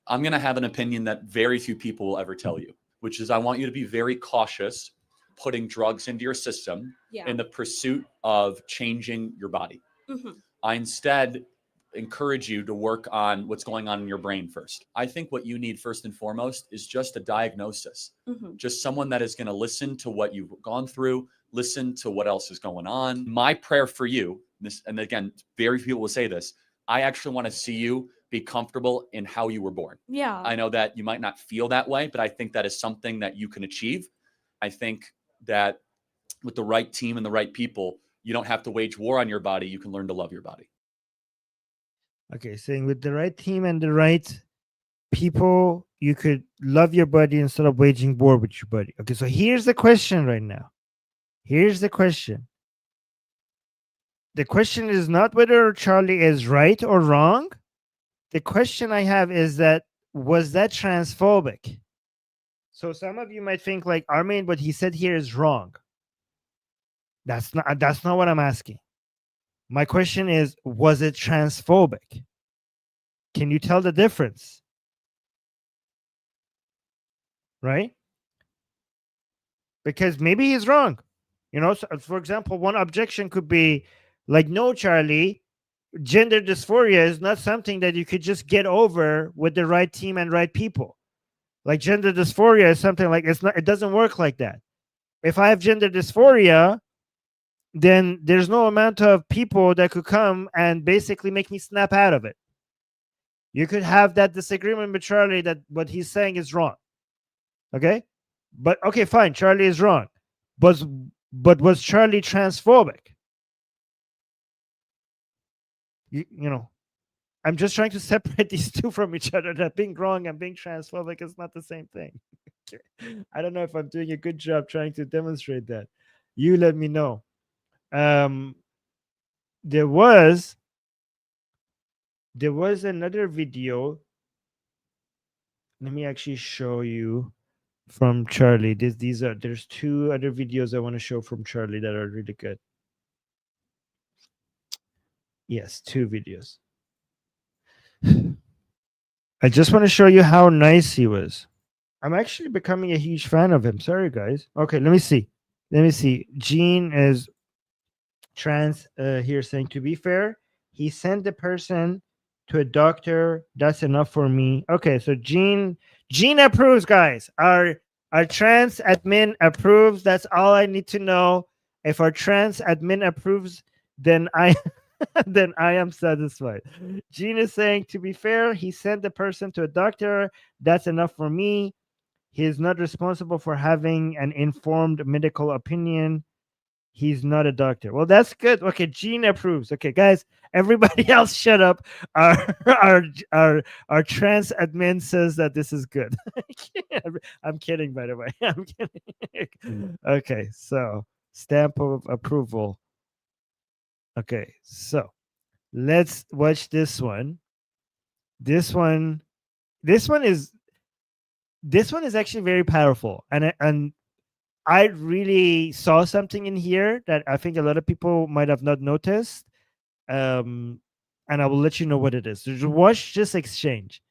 I'm going to have an opinion that very few people will ever tell you, which is I want you to be very cautious putting drugs into your system in the pursuit of changing your body. I instead encourage you to work on what's going on in your brain first. I think what you need first and foremost is just a diagnosis, just someone that is going to listen to what you've gone through, listen to what else is going on. My prayer for you, and again, very few people will say this, I actually want to see you be comfortable in how you were born. Yeah. I know that you might not feel that way, but I think that is something that you can achieve. I think that with the right team and the right people, you don't have to wage war on your body. You can learn to love your body. Okay, saying with the right team and the right people, you could love your body instead of waging war with your body. Okay, so here's the question right now. Here's the question. The question is not whether Charlie is right or wrong. The question I have is that, was that transphobic? So some of you might think like, Armin, what he said here is wrong. That's not what I'm asking. My question is, was it transphobic? Can you tell the difference? Right? Because maybe he's wrong. You know, so for example, one objection could be like, no, Charlie, gender dysphoria is not something that you could just get over with the right team and right people. Like gender dysphoria is something like it doesn't work like that. If I have gender dysphoria, then there's no amount of people that could come and basically make me snap out of it. You could have that disagreement with Charlie that what he's saying is wrong. Okay? But okay, fine, Charlie is wrong. But was Charlie transphobic? You know, I'm just trying to separate these two from each other. That being wrong and being transphobic is not the same thing. I don't know if I'm doing a good job trying to demonstrate that. You let me know. There was another video. Let me actually show you from Charlie. There's 2 other videos I want to show from Charlie that are really good. Yes, 2 videos. I just want to show you how nice he was. I'm actually becoming a huge fan of him. Sorry, guys. Okay, let me see. Gene is trans here, saying, to be fair, he sent the person to a doctor. That's enough for me. Okay, so Gene approves, guys. Our trans admin approves. That's all I need to know. If our trans admin approves, then I then I am satisfied. Gene is saying, to be fair, he sent the person to a doctor. That's enough for me. He is not responsible for having an informed medical opinion. He's not a doctor. Well, that's good. Okay, Gene approves. Okay, guys, everybody else shut up. Our trans admin says that this is good. I'm kidding, by the way. I'm kidding. Okay, so stamp of approval. Okay, so let's watch this one. This one is actually very powerful, and I really saw something in here that I think a lot of people might have not noticed. And I will let you know what it is. So watch this exchange.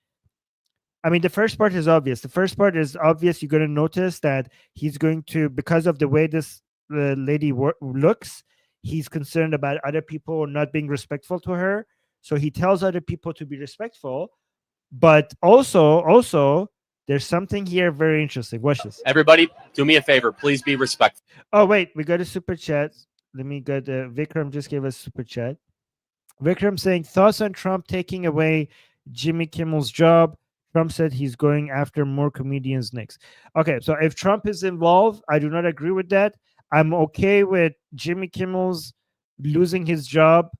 I mean, the first part is obvious. The first part is obvious. You're going to notice that he's going to, because of the way this lady looks, he's concerned about other people not being respectful to her. So he tells other people to be respectful. But also, there's something here very interesting. Watch this. Everybody, do me a favor. Please be respectful. Oh, wait. We got a super chat. Let me get Vikram just gave us super chat. Vikram saying, thoughts on Trump taking away Jimmy Kimmel's job? Trump said he's going after more comedians next. Okay, so if Trump is involved, I do not agree with that. I'm okay with Jimmy Kimmel's losing his job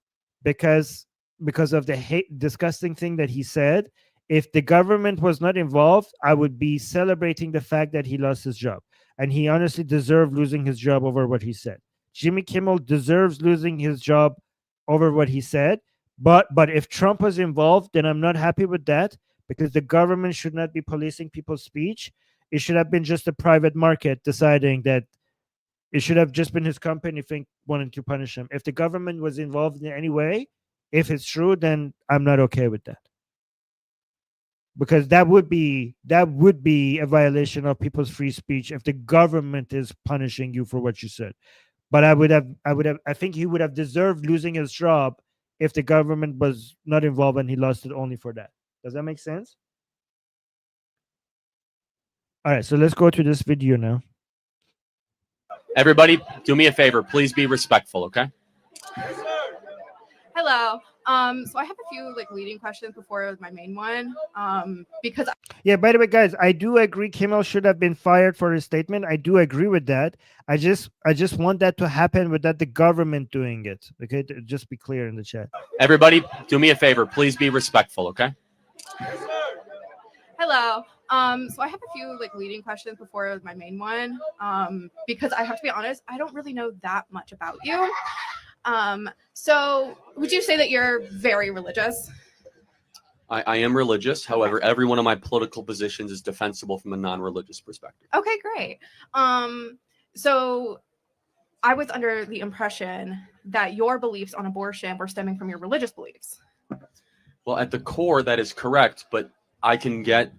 because of the disgusting thing that he said. If the government was not involved, I would be celebrating the fact that he lost his job. And he honestly deserved losing his job over what he said. Jimmy Kimmel deserves losing his job over what he said. But if Trump was involved, then I'm not happy with that, because the government should not be policing people's speech. It should have been just a private market deciding that. It should have just been his company wanting to punish him. If the government was involved in any way, if it's true, then I'm not okay with that. Because that would be a violation of people's free speech if the government is punishing you for what you said. But I think he would have deserved losing his job if the government was not involved and he lost it only for that. Does that make sense? All right, so let's go to this video now. Everybody, do me a favor. Please be respectful, okay? Hello. So I have a few leading questions before my main one. Because yeah, by the way, guys, I do agree Kimmel should have been fired for his statement. I do agree with that. I just want that to happen without the government doing it. Okay, just be clear in the chat. Everybody, do me a favor. Please be respectful, okay? hello. So I have a few leading questions before my main one. Because I have to be honest, I don't really know that much about you. So would you say that you're very religious? I am religious. However, every one of my political positions is defensible from a non-religious perspective. Okay, great. So I was under the impression that your beliefs on abortion were stemming from your religious beliefs. Well, at the core, that is correct, but I can get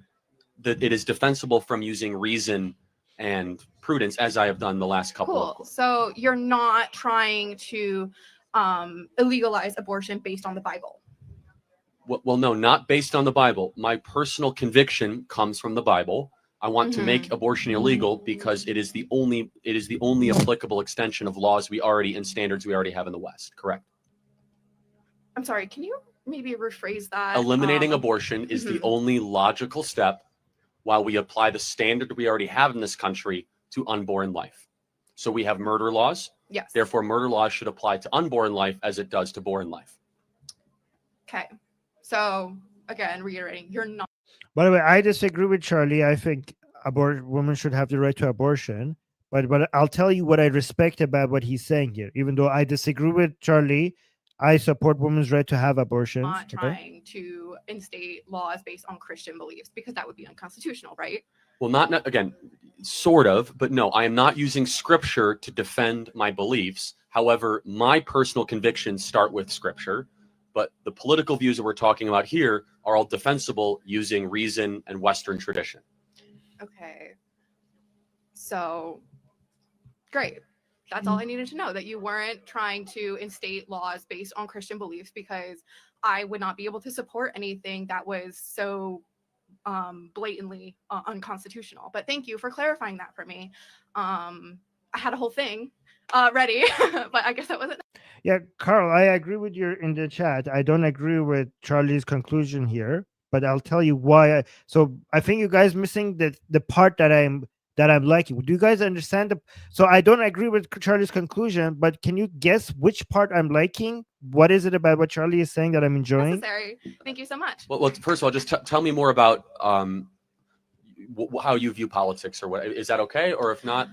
that it is defensible from using reason and prudence, as I have done the last couple of. Cool. So you're not trying to illegalize abortion based on the Bible. Well, no, not based on the Bible. My personal conviction comes from the Bible. I want to make abortion illegal because it is the only applicable extension of laws we already and standards we already have in the West. Correct. I'm sorry. Can you maybe rephrase that? Eliminating abortion is the only logical step while we apply the standard we already have in this country to unborn life. So we have murder laws. Yes. Therefore, murder laws should apply to unborn life as it does to born life. Okay. So again, reiterating, you're not. By the way, I disagree with Charlie. I think women should have the right to abortion. But I'll tell you what I respect about what he's saying here. Even though I disagree with Charlie, I support women's right to have abortions. Not trying to instate laws based on Christian beliefs, because that would be unconstitutional, right? Well, not again, sort of, but no, I am not using scripture to defend my beliefs. However, my personal convictions start with scripture, but the political views that we're talking about here are all defensible using reason and Western tradition. Okay. So, great. That's all I needed to know, that you weren't trying to instate laws based on Christian beliefs, because I would not be able to support anything that was so blatantly unconstitutional. But thank you for clarifying that for me. I had a whole thing ready, but I guess that wasn't. Yeah, Carl, I agree with you in the chat. I don't agree with Charlie's conclusion here, but I'll tell you why. So I think you guys missing the part that I'm liking. Do you guys understand so I don't agree with Charlie's conclusion, but can you guess which part I'm liking? What is it about what Charlie is saying that I'm enjoying? Necessary. Thank you so much. Well, first of all, just tell me more about how you view politics, or what. Is that okay? Or if not,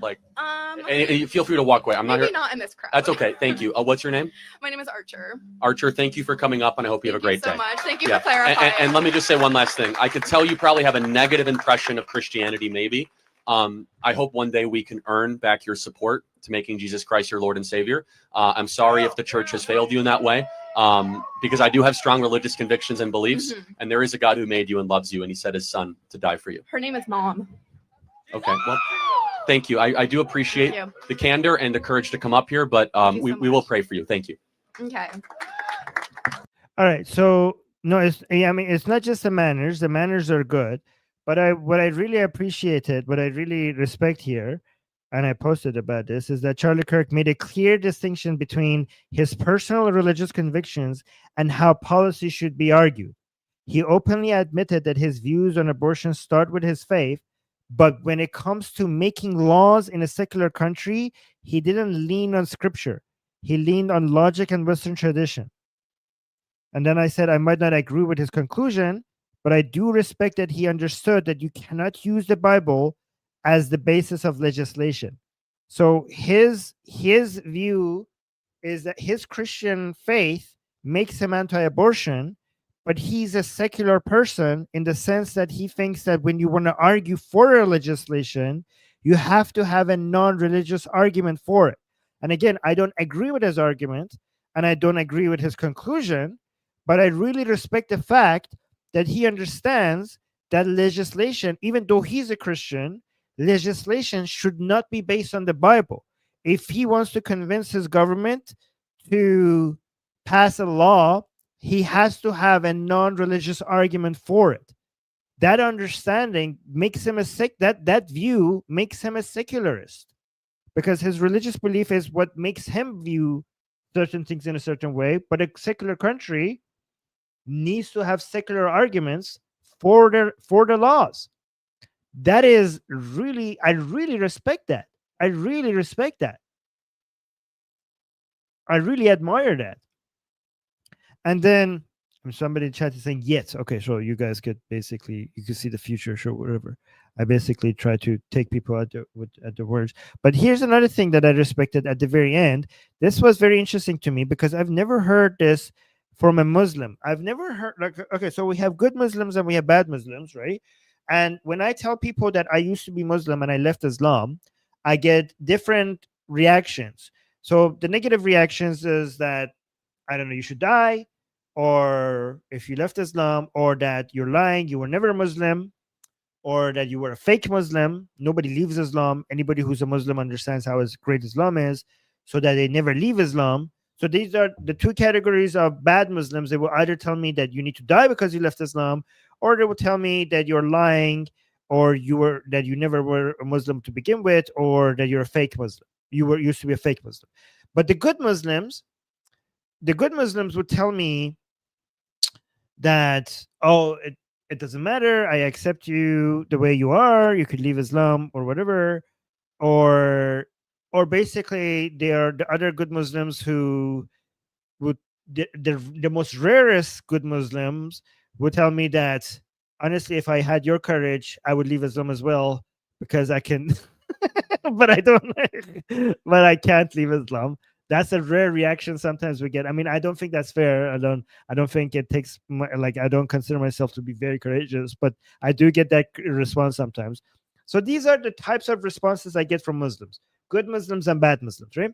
and feel free to walk away. I'm not here. Not in this crowd. That's okay. Thank you. What's your name? My name is Archer. Archer, thank you for coming up, and I hope you have a great day. Thank you so much. Thank you for clarifying. And let me just say one last thing. I could tell you probably have a negative impression of Christianity, maybe, I hope one day we can earn back your support to making Jesus Christ your Lord and Savior. I'm sorry if the church has failed you in that way, because I do have strong religious convictions and beliefs, and there is a God who made you and loves you, and he sent his son to die for you. Her name is Mom. Okay, well, thank you. I do appreciate the candor and the courage to come up here, but we will pray for you. Thank you. Okay. All right. So no, I mean, it's not just the manners. The manners are good, but what I really appreciated, what I really respect here, and I posted about this, is that Charlie Kirk made a clear distinction between his personal religious convictions and how policy should be argued. He openly admitted that his views on abortion start with his faith, but when it comes to making laws in a secular country, he didn't lean on scripture. He leaned on logic and Western tradition. And then I said I might not agree with his conclusion, but I do respect that he understood that you cannot use the Bible as the basis of legislation. So his view is that his Christian faith makes him anti-abortion, but he's a secular person in the sense that he thinks that when you want to argue for a legislation, you have to have a non-religious argument for it. And again, I don't agree with his argument, and I don't agree with his conclusion, but I really respect the fact that he understands that legislation, even though he's a Christian, legislation should not be based on the Bible. If he wants to convince his government to pass a law, he has to have a non-religious argument for it. That understanding makes him that view makes him a secularist, because his religious belief is what makes him view certain things in a certain way. But a secular country needs to have secular arguments for the laws. That is really, I really respect that. I really respect that. I really admire that. And then somebody in chat is saying, yes, okay, so you guys could basically, you can see the future, sure, whatever. I basically try to take people at the words. But here's another thing that I respected at the very end. This was very interesting to me because I've never heard this from a Muslim. I've never heard, like, okay, so we have good Muslims and we have bad Muslims, right? And when I tell people that I used to be Muslim and I left Islam, I get different reactions. So the negative reactions is that, I don't know, you should die, or if you left Islam, or that you're lying, you were never a Muslim, or that you were a fake Muslim. Nobody leaves Islam. Anybody who's a Muslim understands how great Islam is, so that they never leave Islam. So these are the two categories of bad Muslims. They will either tell me that you need to die because you left Islam, or they will tell me that you're lying, or that you never were a Muslim to begin with, or that you're a fake Muslim. You used to be a fake Muslim. But the good Muslims would tell me that, oh, it doesn't matter. I accept you the way you are. You could leave Islam or whatever. Or basically, they are the other good Muslims who would, the most rarest good Muslims would tell me that, honestly, if I had your courage, I would leave Islam as well, because I can, but I don't, but I can't leave Islam. That's a rare reaction sometimes we get. I mean, I don't think that's fair. I don't think it takes, like, I don't consider myself to be very courageous, but I do get that response sometimes. So these are the types of responses I get from Muslims, good Muslims and bad Muslims, right?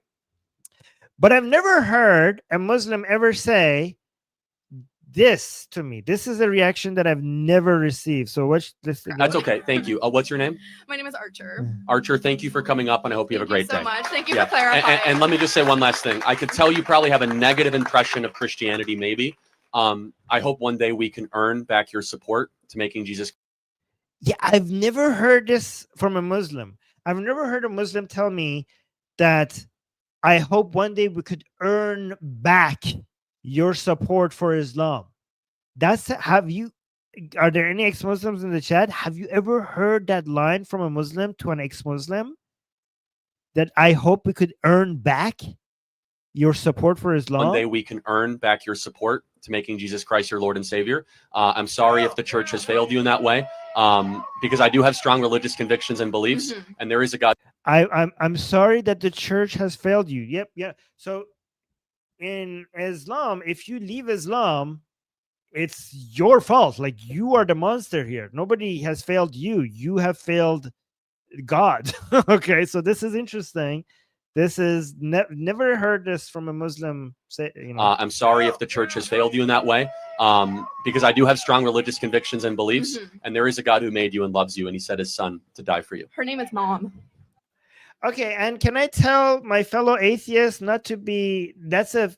But I've never heard a Muslim ever say this to me. This is a reaction that I've never received. So what's this? That's okay. Thank you. What's your name? My name is Archer. Archer, thank you for coming up, and I hope you have a great day. Thank you so much. Thank you for clarifying. And let me just say one last thing. I could tell you probably have a negative impression of Christianity, maybe. I hope one day we can earn back your support to making Jesus. Yeah, I've never heard this from a Muslim. I've never heard a Muslim tell me that I hope one day we could earn back your support for Islam. Are there any ex-Muslims in the chat? Have you ever heard that line from a Muslim to an ex-Muslim? That I hope we could earn back your support for Islam? One day we can earn back your support to making Jesus Christ your Lord and Savior. I'm sorry if the church has failed you in that way, because I do have strong religious convictions and beliefs, and there is a God. I'm sorry that the church has failed you. Yep, yeah. So in Islam, if you leave Islam, it's your fault. Like, you are the monster here. Nobody has failed you. You have failed God. Okay, so this is interesting. This is never heard this from a Muslim. Say, I'm sorry if the church has failed you in that way, because I do have strong religious convictions and beliefs, and there is a God who made you and loves you, and he sent his son to die for you. Her name is Mom. Okay, and can I tell my fellow atheists not to be? That's a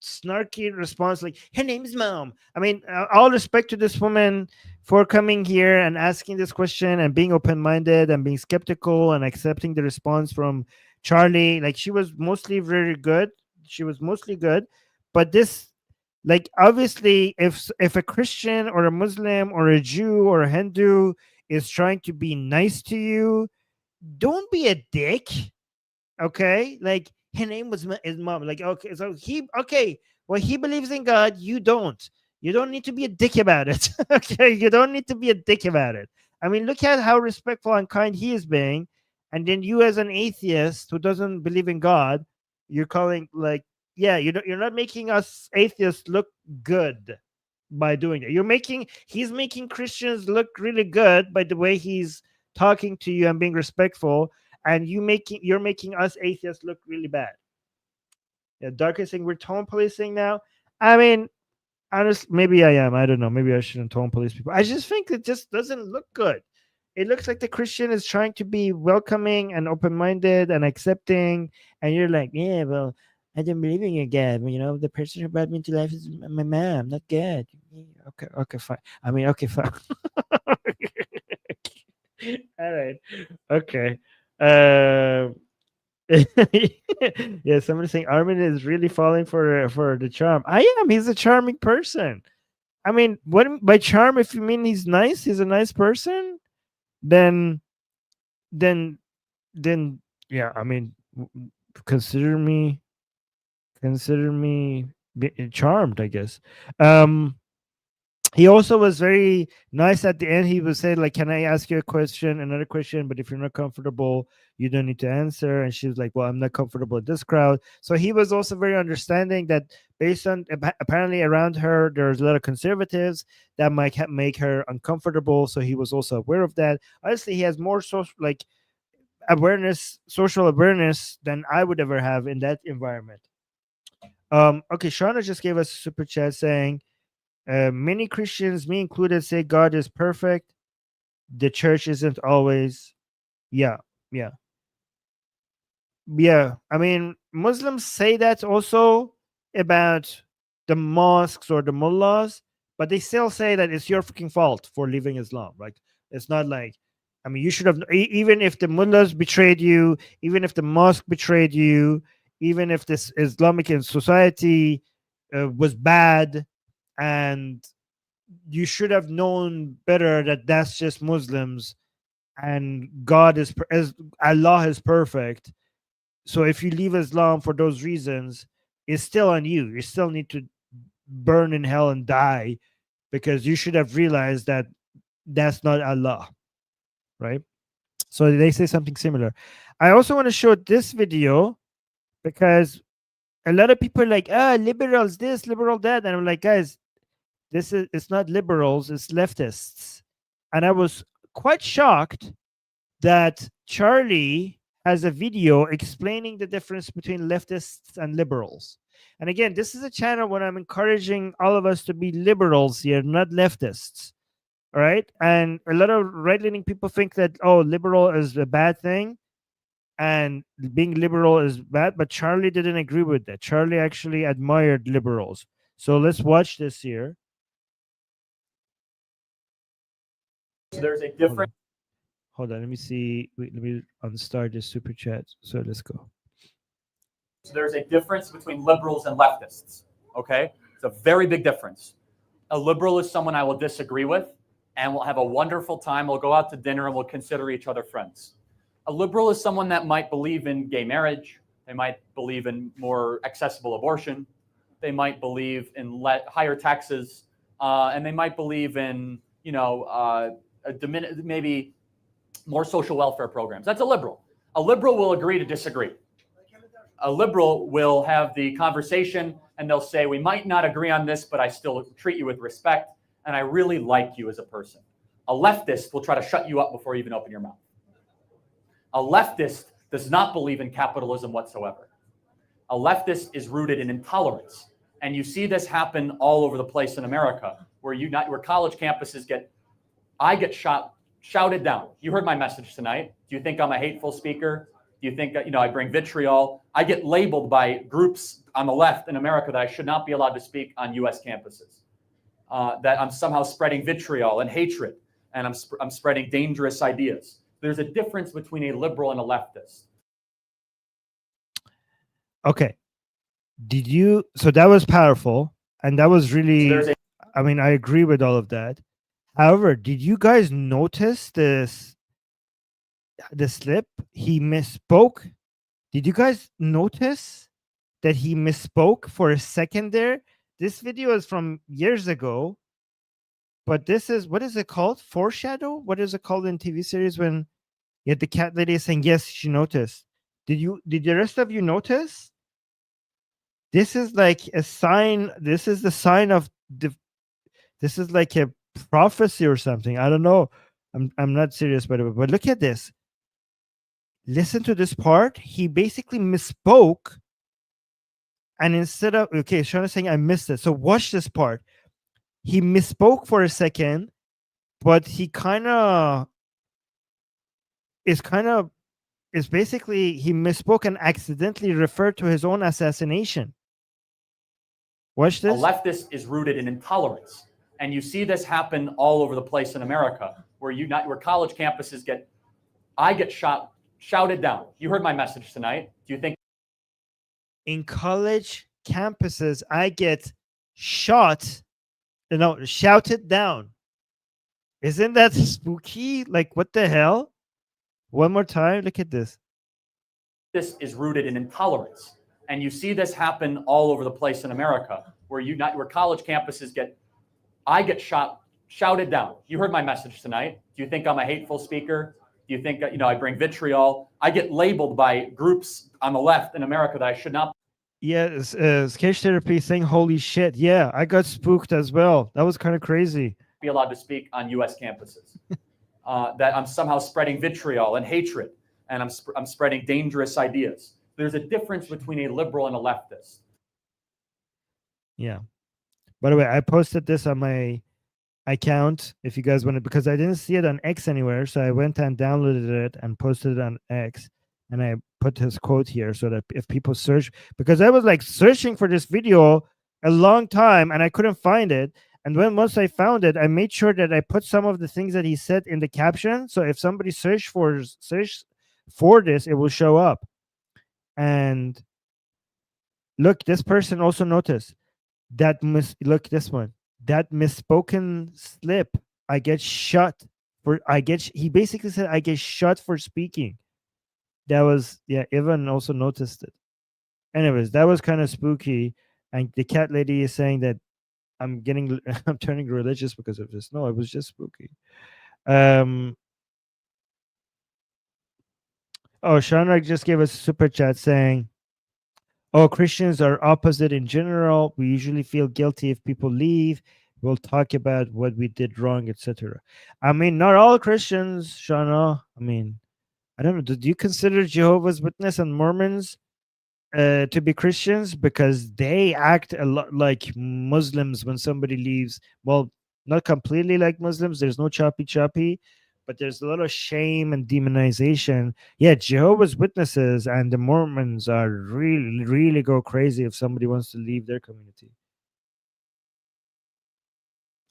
snarky response, like her name's Mom. I mean, all respect to this woman for coming here and asking this question and being open-minded and being skeptical and accepting the response from Charlie. Like, she was mostly very good. She was mostly good, but this, like, obviously, if a Christian or a Muslim or a Jew or a Hindu is trying to be nice to you, don't be a dick. Okay, like, her name was his Mom. Like, okay, so well, he believes in God, you don't. You don't need to be a dick about it. Okay, you don't need to be a dick about it. I mean, look at how respectful and kind he is being, and then you, as an atheist who doesn't believe in God, you're calling, like, yeah, you're not making us atheists look good by doing it. He's making Christians look really good by the way he's talking to you and being respectful, and you're making us atheists look really bad. Yeah, Dark is saying we're tone policing now. I mean, honestly, maybe I am. I don't know. Maybe I shouldn't tone police people. I just think it just doesn't look good. It looks like the Christian is trying to be welcoming and open-minded and accepting, and you're like, yeah, well, I don't believe in your God. The person who brought me into life is my mom, not God. Okay, fine. I mean, okay, fine. All right. Okay. Yeah, somebody's saying Armin is really falling for the charm. I am. He's a charming person. I mean, what by charm? If you mean he's nice, he's a nice person. Then, yeah. I mean, consider me charmed, I guess. He also was very nice at the end. He was saying, like, can I ask you another question? But if you're not comfortable, you don't need to answer. And she was like, well, I'm not comfortable with this crowd. So he was also very understanding that based on apparently around her, there's a lot of conservatives that might make her uncomfortable. So he was also aware of that. Honestly, he has more social awareness than I would ever have in that environment. Okay, Shauna just gave us a super chat saying, many Christians, me included, say God is perfect. The church isn't always. Yeah. I mean, Muslims say that also about the mosques or the mullahs, but they still say that it's your freaking fault for leaving Islam. Like, it's not like, I mean, you should have, even if the mullahs betrayed you, even if the mosque betrayed you, even if this Islamic society was bad, and you should have known better that that's just Muslims, and Allah is perfect. So if you leave Islam for those reasons, it's still on you. You still need to burn in hell and die, because you should have realized that that's not Allah, right? So they say something similar. I also want to show this video because a lot of people are like, liberals this, liberal that, and I'm like, guys, it's not liberals, it's leftists. And I was quite shocked that Charlie has a video explaining the difference between leftists and liberals. And again, this is a channel where I'm encouraging all of us to be liberals here, not leftists. All right. And a lot of right-leaning people think that, liberal is a bad thing and being liberal is bad. But Charlie didn't agree with that. Charlie actually admired liberals. So let's watch this here. So there's a difference. Hold on. Let me see. Wait, let me unstart this super chat. So let's go. So there's a difference between liberals and leftists. Okay. It's a very big difference. A liberal is someone I will disagree with, and we'll have a wonderful time. We'll go out to dinner and we'll consider each other friends. A liberal is someone that might believe in gay marriage. They might believe in more accessible abortion. They might believe in higher taxes, and they might believe in, maybe more social welfare programs. That's a liberal. A liberal will agree to disagree. A liberal will have the conversation and they'll say, we might not agree on this, but I still treat you with respect, and I really like you as a person. A leftist will try to shut you up before you even open your mouth. A leftist does not believe in capitalism whatsoever. A leftist is rooted in intolerance. And you see this happen all over the place in America, where college campuses I get shouted down. You heard my message tonight. Do you think I'm a hateful speaker? Do you think I bring vitriol? I get labeled by groups on the left in America that I should not be allowed to speak on U.S. campuses. That I'm somehow spreading vitriol and hatred, and I'm spreading dangerous ideas. There's a difference between a liberal and a leftist. Okay. So that was powerful, and that was really, I mean, I agree with all of that. However, did you guys notice the slip? He misspoke. Did you guys notice that he misspoke for a second there? This video is from years ago, but this is, what is it called? Foreshadow? What is it called in TV series when you had the cat lady saying, yes, she noticed? Did the rest of you notice? This is like a sign. This is the sign of this is like a prophecy or something. I don't know. I'm not serious, by the way. But look at this. Listen to this part. He basically misspoke, and instead of Sean is saying I missed it. So watch this part. He misspoke for a second, but he is basically he misspoke and accidentally referred to his own assassination. Watch this. A leftist is rooted in intolerance. And you see this happen all over the place in America, where college campuses I get shouted down. You heard my message tonight. Do you think in college campuses I get shouted down? Isn't that spooky? Like, what the hell? One more time. Look at this. This is rooted in intolerance. And you see this happen all over the place in America, where college campuses I get shouted down. You heard my message tonight. Do you think I'm a hateful speaker? Do you think I bring vitriol? I get labeled by groups on the left in America that I should not. Yeah, sketch therapy saying holy shit. Yeah, I got spooked as well. That was kind of crazy. Be allowed to speak on U.S. campuses. That I'm somehow spreading vitriol and hatred, and I'm spreading dangerous ideas. There's a difference between a liberal and a leftist. Yeah. By the way, I posted this on my account if you guys want to, because I didn't see it on X anywhere. So I went and downloaded it and posted it on X. And I put his quote here so that if people search, because I was like searching for this video a long time and I couldn't find it. And once I found it, I made sure that I put some of the things that he said in the caption. So if somebody search for this, it will show up. And look, this person also noticed that look, this one, that misspoken slip. I get shot for. He basically said I get shot for speaking. That was, yeah. Evan also noticed it. Anyways, that was kind of spooky. And the cat lady is saying that I'm turning religious because of this. No, it was just spooky. Shanrak just gave us a super chat saying, oh, Christians are opposite in general. We usually feel guilty if people leave. We'll talk about what we did wrong, etc. I mean, not all Christians, Shana. I mean, I don't know. Do you consider Jehovah's Witness and Mormons to be Christians? Because they act a lot like Muslims when somebody leaves. Well, not completely like Muslims. There's no choppy, but there's a lot of shame and demonization. Yeah, Jehovah's Witnesses and the Mormons are really, really go crazy if somebody wants to leave their community.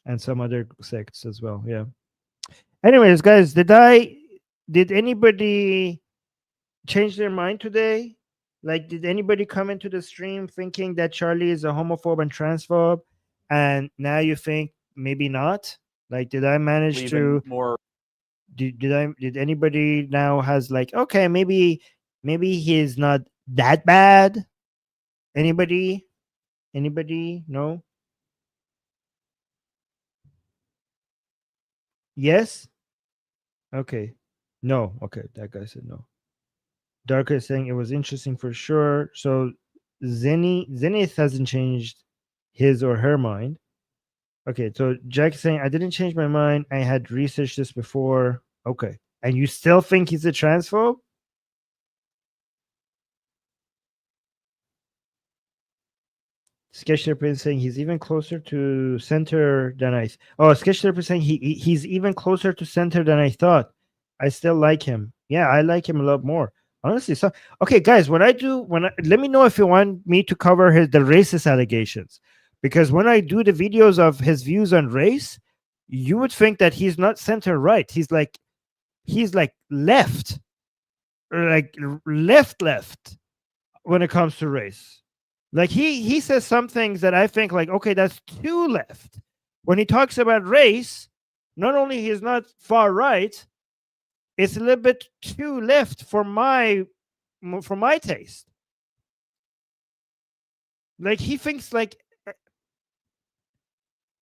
And some other sects as well. Yeah. Anyways, guys, did anybody change their mind today? Like, did anybody come into the stream thinking that Charlie is a homophobe and transphobe, and now you think maybe not? Like, did I manage to more? Did anybody now has like, okay, maybe he's not that bad? Anybody? No? Yes? Okay. No. Okay, that guy said no. Darker is saying it was interesting for sure. So Zenith hasn't changed his or her mind. Okay, so Jack is saying I didn't change my mind. I had researched this before. Okay. And you still think he's a transphobe? Sketch Therapist is saying he's even closer to center than I. Oh, Sketch Therapist saying he's even closer to center than I thought. I still like him. Yeah, I like him a lot more. Honestly, so okay, guys. Let me know if you want me to cover the racist allegations, because when I do the videos of his views on race, you would think that he's not center right. He's like left, like left when it comes to race. Like he says some things that I think like, okay, that's too left. When he talks about race, not only he's not far right, it's a little bit too left for my taste. Like he thinks like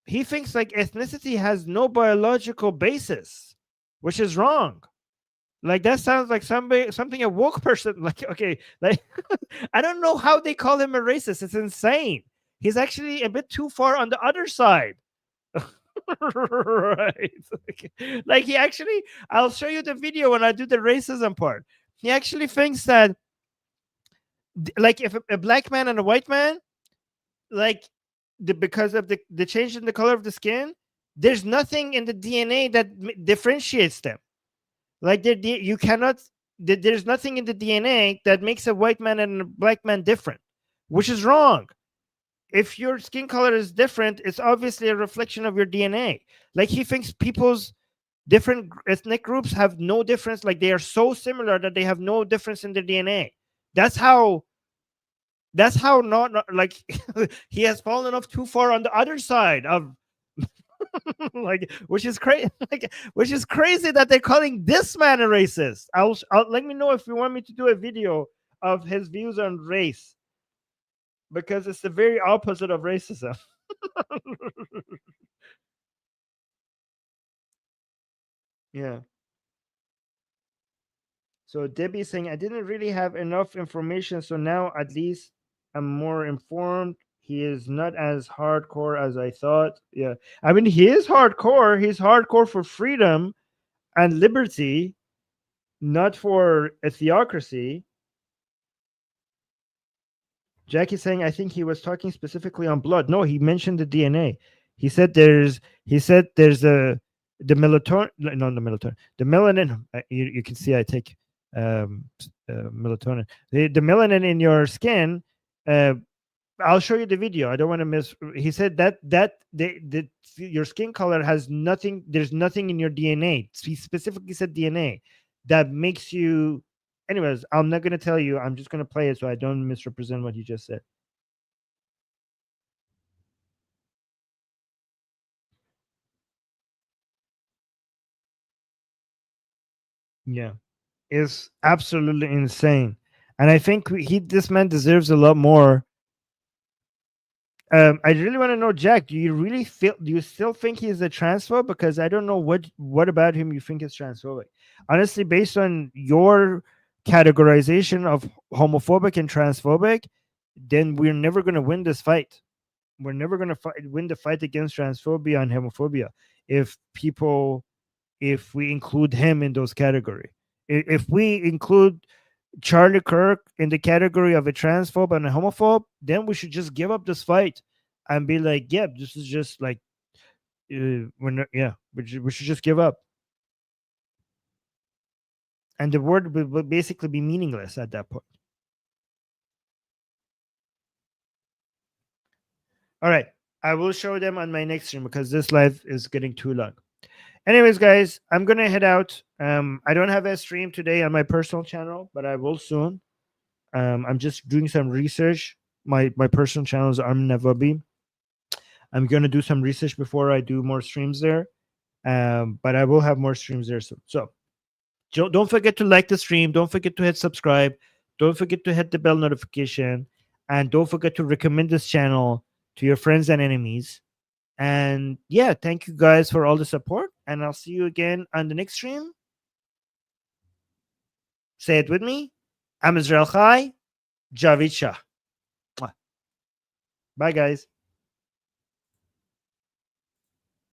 ethnicity has no biological basis, which is wrong. Like that sounds like something a woke person like. Okay, like I don't know how they call him a racist. It's insane. He's actually a bit too far on the other side. Right. Like he actually, I'll show you the video when I do the racism part. He actually thinks that like if a black man and a white man, like because of the change in the color of the skin, there's nothing in the DNA that differentiates them. Like you cannot. There's nothing in the DNA that makes a white man and a black man different, which is wrong. If your skin color is different, it's obviously a reflection of your DNA. Like he thinks people's different ethnic groups have no difference. Like they are so similar that they have no difference in their DNA. That's how not like he has fallen off too far on the other side of like, which is crazy. Like, which is crazy that they're calling this man a racist. I'll let me know if you want me to do a video of his views on race, because it's the very opposite of racism. Yeah. So Debbie is saying, I didn't really have enough information, so now at least I'm more informed. He is not as hardcore as I thought. Yeah. I mean, he is hardcore. He's hardcore for freedom and liberty, not for a theocracy. Jackie's saying, I think he was talking specifically on blood. No, he mentioned the DNA. He said there's the melatonin, no, the melatonin, the melanin. You can see I take melatonin. The melanin in your skin. I'll show you the video. I don't want to miss. He said that your skin color has nothing. There's nothing in your DNA. He specifically said DNA that makes you. Anyways, I'm not going to tell you. I'm just going to play it so I don't misrepresent what he just said. Yeah, it's absolutely insane, and I think this man deserves a lot more. I really want to know, Jack. Do you still think he's a transphobe? Because I don't know what about him you think is transphobic. Honestly, based on your categorization of homophobic and transphobic, then we're never going to win this fight. We're never going to win the fight against transphobia and homophobia if we include him in those categories. If we include Charlie Kirk in the category of a transphobe and a homophobe, then we should just give up this fight and be like, yeah, this is just like, we should just give up. And the word would basically be meaningless at that point. All right. I will show them on my next stream because this live is getting too long. Anyways, guys, I'm going to head out. I don't have a stream today on my personal channel, but I will soon. I'm just doing some research. My personal channel is Armin Navabi. I'm going to do some research before I do more streams there. But I will have more streams there soon. So don't forget to like the stream. Don't forget to hit subscribe. Don't forget to hit the bell notification. And don't forget to recommend this channel to your friends and enemies. And yeah, thank you guys for all the support. And I'll see you again on the next stream. Say it with me. I'm Israel Chai, Javid Shah. Bye, guys.